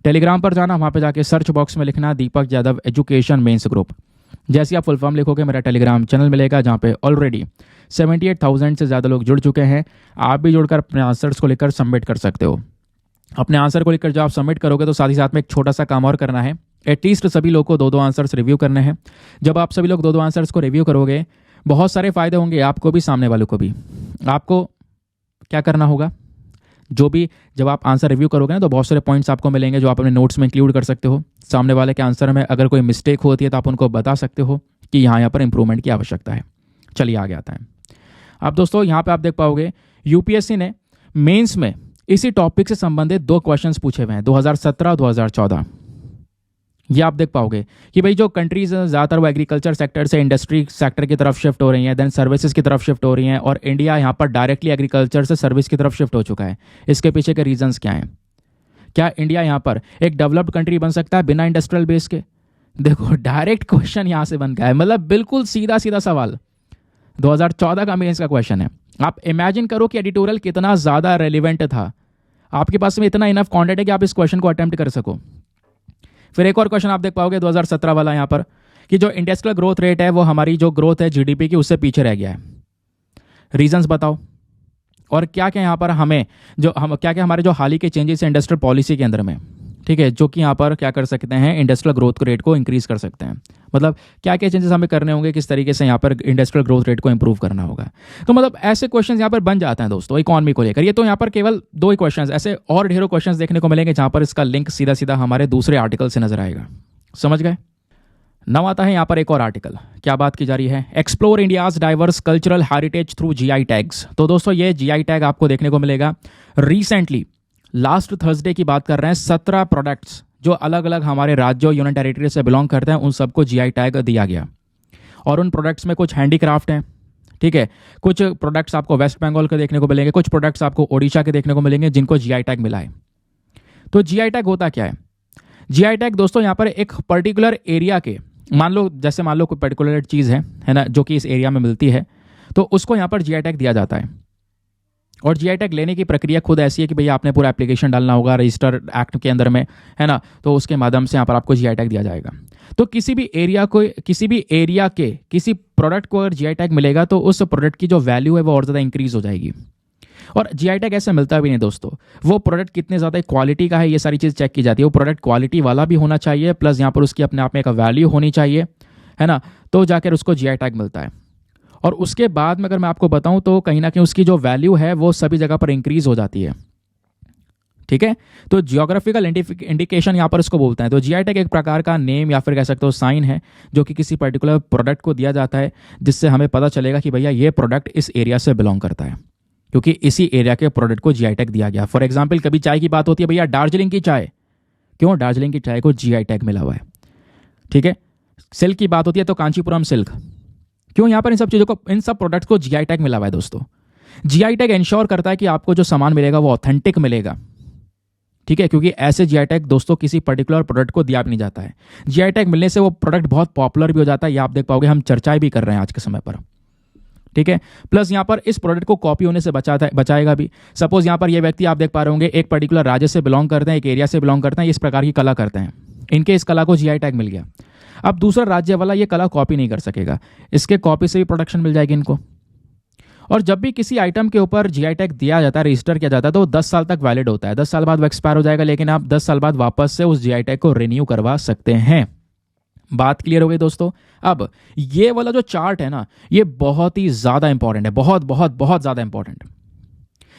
टेलीग्राम पर जाना, वहाँ पे जाके सर्च बॉक्स में लिखना दीपक यादव एजुकेशन मेंस ग्रुप। जैसे आप फुल फॉर्म लिखोगे मेरा टेलीग्राम चैनल मिलेगा जहाँ पे ऑलरेडी 78,000 से ज़्यादा लोग जुड़ चुके हैं। आप भी जुड़कर अपने आंसर्स को लेकर सबमिट कर सकते हो। अपने आंसर को लेकर जब आप सबमिट करोगे तो साथ ही साथ में एक छोटा सा काम और करना है। एटलीस्ट सभी लोग को 2-2 आंसर्स रिव्यू करने हैं। जब आप सभी लोग 2-2 आंसर्स को रिव्यू करोगे बहुत सारे फायदे होंगे, आपको भी सामने वालों को भी। आपको क्या करना होगा, जो भी जब आप आंसर रिव्यू करोगे ना तो बहुत सारे पॉइंट्स आपको मिलेंगे जो आप अपने नोट्स में इंक्लूड कर सकते हो। सामने वाले के आंसर में अगर कोई मिस्टेक होती है तो आप उनको बता सकते हो कि यहाँ पर इंप्रूवमेंट की आवश्यकता है। चलिए आगे आता है। अब दोस्तों यहाँ पे आप देख पाओगे यूपीएससी ने मेंस में इसी टॉपिक से संबंधित 2 क्वेश्चंस पूछे हुए हैं 2017 और 2014। ये आप देख पाओगे कि भाई जो कंट्रीज ज़्यादातर वो एग्रीकल्चर सेक्टर से इंडस्ट्री सेक्टर की तरफ शिफ्ट हो रही हैं, देन सर्विसेज की तरफ शिफ्ट हो रही हैं, और इंडिया यहाँ पर डायरेक्टली एग्रीकल्चर से सर्विस की तरफ शिफ्ट हो चुका है। इसके पीछे के रीजंस क्या हैं? क्या इंडिया यहाँ पर एक डेवलप्ड कंट्री बन सकता है बिना इंडस्ट्रियल बेस के? देखो डायरेक्ट क्वेश्चन यहाँ से बन गया है, मतलब बिल्कुल सीधा सीधा सवाल 2014 का मेंस का क्वेश्चन है। आप इमेजिन करो कि एडिटोरियल कितना ज़्यादा रेलिवेंट था, आपके पास में इतना इनफ कॉन्टेंट है कि आप इस क्वेश्चन को अटेम्प्ट कर सको। फिर एक और क्वेश्चन आप देख पाओगे 2017 वाला यहाँ पर कि जो इंडस्ट्रियल ग्रोथ रेट है वो हमारी जो ग्रोथ है जीडीपी की उससे पीछे रह गया है। रीजंस बताओ, और क्या क्या यहाँ पर हमें क्या क्या हमारे जो हाल ही के चेंजेस हैं इंडस्ट्रियल पॉलिसी के अंदर में, ठीक है, जो कि यहाँ पर क्या कर सकते हैं, इंडस्ट्रियल ग्रोथ रेट को इंक्रीज कर सकते हैं। मतलब क्या क्या चेंजेस हमें करने होंगे, किस तरीके से यहाँ पर इंडस्ट्रियल ग्रोथ रेट को इंप्रूव करना होगा। तो मतलब ऐसे क्वेश्चन यहाँ पर बन जाते हैं दोस्तों इकोनॉमी को लेकर। ये तो यहाँ पर केवल 2 ही क्वेश्चन, ऐसे और ढेरों क्वेश्चन देखने को मिलेंगे जहाँ पर इसका लिंक सीधा सीधा हमारे दूसरे आर्टिकल से नजर आएगा। समझ गए? नव आता है यहाँ पर एक और आर्टिकल, क्या बात की जा रही है, explore India's diverse cultural heritage through GI tags. तो दोस्तों ये जीआई टैग आपको देखने को मिलेगा। रिसेंटली लास्ट थर्सडे की बात कर रहे हैं, 17 प्रोडक्ट्स जो अलग अलग हमारे राज्यों यूनियन टेरिटरी से बिलोंग करते हैं उन सबको जीआई टैग दिया गया। और उन प्रोडक्ट्स में कुछ हैंडीक्राफ्ट हैं, ठीक है, कुछ प्रोडक्ट्स आपको वेस्ट बंगाल के देखने को मिलेंगे, कुछ प्रोडक्ट्स आपको ओडिशा के देखने को मिलेंगे जिनको जीआई टैग मिला है। तो जीआई टैग होता क्या है? जीआई टैग दोस्तों यहाँ पर एक पर्टिकुलर एरिया के, मान लो कोई पर्टिकुलर चीज़ है ना, जो कि इस एरिया में मिलती है, तो उसको यहाँ पर जीआई टैग दिया जाता है। और जीआई टैग लेने की प्रक्रिया खुद ऐसी है कि भैया आपने पूरा एप्लीकेशन डालना होगा रजिस्टर एक्ट के अंदर में, है ना, तो उसके माध्यम से यहाँ पर आपको जीआई टैग दिया जाएगा। तो किसी भी एरिया के किसी प्रोडक्ट को अगर जीआई टैग मिलेगा तो उस प्रोडक्ट की जो वैल्यू है वो और ज़्यादा इंक्रीज हो जाएगी। और जीआई टैग ऐसे मिलता भी नहीं दोस्तों, वो प्रोडक्ट कितने ज़्यादा क्वालिटी का है ये सारी चीज़ चेक की जाती है। वो प्रोडक्ट क्वालिटी वाला भी होना चाहिए, प्लस यहाँ पर उसकी अपने आप में एक वैल्यू होनी चाहिए, है ना, तो जाकर उसको जीआई टैग मिलता है। और उसके बाद में अगर मैं आपको बताऊं तो कहीं ना कहीं उसकी जो वैल्यू है वो सभी जगह पर इंक्रीज हो जाती है। ठीक है, तो जियोग्राफिकल इंडिकेशन यहाँ पर इसको बोलते हैं। तो जीआई टैग एक प्रकार का नेम या फिर कह सकते हो साइन है जो कि किसी पर्टिकुलर प्रोडक्ट को दिया जाता है, जिससे हमें पता चलेगा कि भैया ये प्रोडक्ट इस एरिया से बिलोंग करता है, क्योंकि इसी एरिया के प्रोडक्ट को जीआई टैग दिया गया। फॉर एग्जाम्पल कभी चाय की बात होती है, भैया दार्जिलिंग की चाय, क्यों? दार्जिलिंग की चाय को जीआई टैग मिला हुआ है। ठीक है, सिल्क की बात होती है तो कांचीपुरम सिल्क, क्यों? यहाँ पर इन सब चीज़ों को, इन सब प्रोडक्ट्स को जीआई टैग मिला हुआ है दोस्तों। जीआई टैग इंश्योर करता है कि आपको जो सामान मिलेगा वो ऑथेंटिक मिलेगा। ठीक है, क्योंकि ऐसे जीआई टैग दोस्तों किसी पर्टिकुलर प्रोडक्ट को दिया भी नहीं जाता है। जीआई टैग मिलने से वो प्रोडक्ट बहुत पॉपुलर भी हो जाता है, ये आप देख पाओगे, हम चर्चाएं भी कर रहे हैं आज के समय पर। ठीक है, प्लस यहाँ पर इस प्रोडक्ट को कॉपी होने से बचाएगा भी। सपोज यहाँ पर ये व्यक्ति आप देख पा रहे होंगे एक पर्टिकुलर राज्य से बिलोंग करते हैं, एक एरिया से बिलोंग करते हैं, इस प्रकार की कला करते हैं, इनके इस कला को जीआई टैग मिल गया। अब दूसरा राज्य वाला ये कला कॉपी नहीं कर सकेगा, इसके कॉपी से भी प्रोडक्शन मिल जाएगी इनको। और जब भी किसी आइटम के ऊपर जीआई टैग दिया जाता है, रजिस्टर किया जाता है, तो वो 10 साल तक वैलिड होता है। 10 साल बाद वो एक्सपायर हो जाएगा, लेकिन आप 10 साल बाद वापस से उस जीआई टैग को रिन्यू करवा सकते हैं। बात क्लियर हो गई दोस्तों? अब ये वाला जो चार्ट है ना, ये बहुत ही ज्यादा इंपॉर्टेंट है, बहुत बहुत बहुत ज्यादा इंपॉर्टेंट।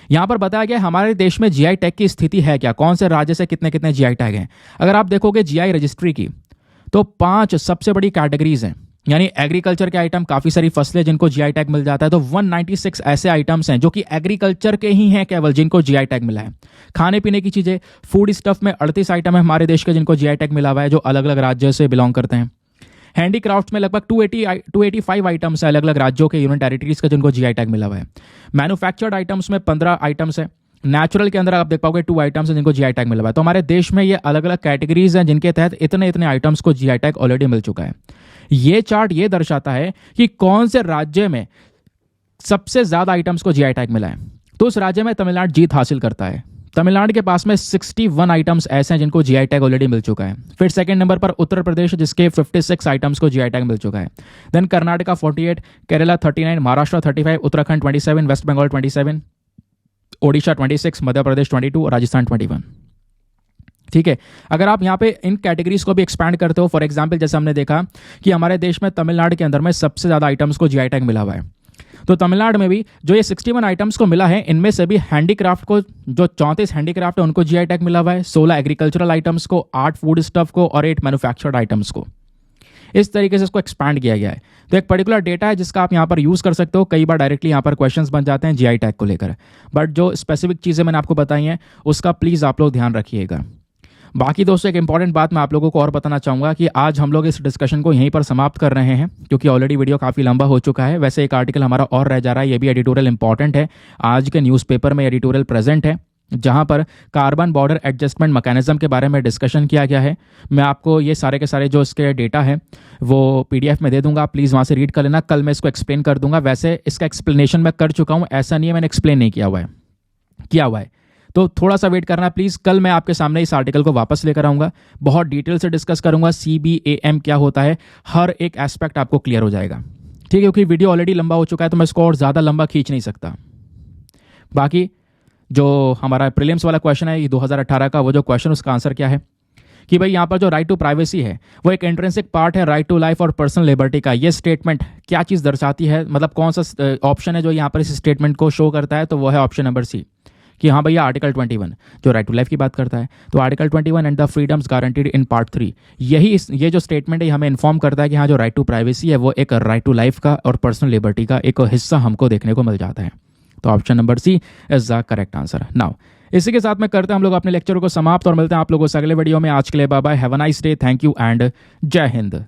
यहां पर बताया गया हमारे देश में जीआई टैग की स्थिति है क्या, कौन से राज्य से कितने कितने जीआई टैग हैं। अगर आप देखोगे जीआई रजिस्ट्री की तो 5 सबसे बड़ी कैटेगरीज हैं, यानी एग्रीकल्चर के आइटम, काफी सारी फसलें जिनको जीआई टैग मिल जाता है, तो 196 ऐसे आइटम्स हैं जो कि एग्रीकल्चर के ही हैं केवल, जिनको जीआई टैग मिला है। खाने पीने की चीजें, फूड स्टफ में 38 आइटम है हमारे देश के जिनको जीआई टैग मिला हुआ है, जो अलग अलग राज्यों से बिलोंग करते हैं। हैंडीक्राफ्ट में लगभग 285 आइटम्स है अलग अलग राज्यों के यूनियन टेरिटरीज के जिनको जीआई टैग मिला हुआ है। मैन्युफैक्चर्ड आइटम्स में 15 आइटम्स है। नेचुरल के अंदर आप देख पाओगे 2 आइटम्स हैं जिनको जीआई टैग मिला हुआ है। तो हमारे देश में ये अलग अलग कैटेगरीज हैं जिनके तहत इतने इतने आइटम्स को जीआई टैग ऑलरेडी मिल चुका है। ये चार्ट ये दर्शाता है कि कौन से राज्य में सबसे ज्यादा आइटम्स को जीआई टैग मिला है। तो उस राज्य में तमिलनाडु जीत हासिल करता है। तमिलनाडु के पास में 61 आइटम्स ऐसे हैं जिनको जीआई टैग ऑलरेडी मिल चुका है। फिर सेकंड नंबर पर उत्तर प्रदेश, जिसके 56 आइटम्स को जीआई टैग मिल चुका है। Then Karnataka 48, Kerala 39, Maharashtra 35, Uttarakhand 27, waste Bengal 27, Odisha 26, Madhya Pradesh 22, Rajasthan 21। ठीक है, अगर आप यहाँ पे इन कैटेगरीज को भी एक्सपैंड करते हो, फॉर एग्जांपल जैसे हमने देखा कि हमारे देश में तमिलनाडु के अंदर में सबसे ज्यादा आइटम्स को जीआई टैग मिला हुआ है। तो तमिलनाडु में भी जो ये 61 आइटम्स को मिला है, इनमें से भी हैंडीक्राफ्ट को जो 34 हैंडीक्राफ्ट है उनको जीआई टैग मिला हुआ है, 16 एग्रीकल्चरल आइटम्स को, 8 फूड स्टफ को और 8 मैन्युफैक्चर्ड आइटम्स को। इस तरीके से इसको एक्सपैंड किया गया है। तो एक पर्टिकुलर डेटा है जिसका आप यहाँ पर यूज़ कर सकते हो। कई बार डायरेक्टली यहाँ पर क्वेश्चंस बन जाते हैं जीआई टैग को लेकर, बट जो स्पेसिफिक चीज़ें मैंने आपको बताई हैं उसका प्लीज़ आप लोग ध्यान रखिएगा। बाकी दोस्तों एक इंपॉर्टेंट बात मैं आप लोगों को और बताना चाहूँगा कि आज हम लोग इस डिस्कशन को यहीं पर समाप्त कर रहे हैं, क्योंकि ऑलरेडी वीडियो काफ़ी लंबा हो चुका है। वैसे एक आर्टिकल हमारा और रह जा रहा है, ये भी एडिटोरियल इंपॉर्टेंट है। आज के न्यूज़पेपर में एडिटोरियल प्रेजेंट है जहां पर कार्बन बॉर्डर एडजस्टमेंट मैकेनिज्म के बारे में डिस्कशन किया गया है। मैं आपको ये सारे के सारे जो इसके डेटा है वो पीडीएफ में दे दूंगा, प्लीज़ वहाँ से रीड कर लेना। कल मैं इसको एक्सप्लेन कर दूंगा। वैसे इसका एक्सप्लेनेशन मैं कर चुका हूँ, ऐसा नहीं है मैंने एक्सप्लेन नहीं किया हुआ है। तो थोड़ा सा वेट करना प्लीज़। कल मैं आपके सामने इस आर्टिकल को वापस लेकर आऊँगा, बहुत डिटेल से डिस्कस करूँगा। CBAM क्या होता है, हर एक एस्पेक्ट आपको क्लियर हो जाएगा, ठीक है। क्योंकि वीडियो ऑलरेडी लंबा हो चुका है तो मैं इसको और ज़्यादा लंबा खींच नहीं सकता। बाकी जो हमारा प्रीलिम्स वाला क्वेश्चन है, ये 2018 का वो जो क्वेश्चन, उसका आंसर क्या है कि भाई यहाँ पर जो राइट टू प्राइवेसी है वो एक इंट्रिंसिक पार्ट है राइट टू लाइफ और पर्सनल लिबर्टी का। ये स्टेटमेंट क्या चीज़ दर्शाती है, मतलब कौन सा ऑप्शन है जो यहाँ पर इस स्टेटमेंट को शो करता है, तो वो है ऑप्शन नंबर सी कि हाँ भैया आर्टिकल 21 जो राइट टू लाइफ की बात करता है। तो article 21 and the freedoms guaranteed in part 3, ये जो स्टेटमेंट है हमें इन्फॉर्म करता है कि हाँ जो राइट टू प्राइवेसी है वो एक राइट टू लाइफ का और पर्सनल लिबर्टी का एक हिस्सा हमको देखने को मिल जाता है। तो option number C is the correct answer. Now इसी के साथ में करते हैं हम लोग अपने लेक्चर को समाप्त और मिलते हैं आप लोगों से अगले वीडियो में। आज के लिए bye bye, have a nice day, thank you and Jai Hind.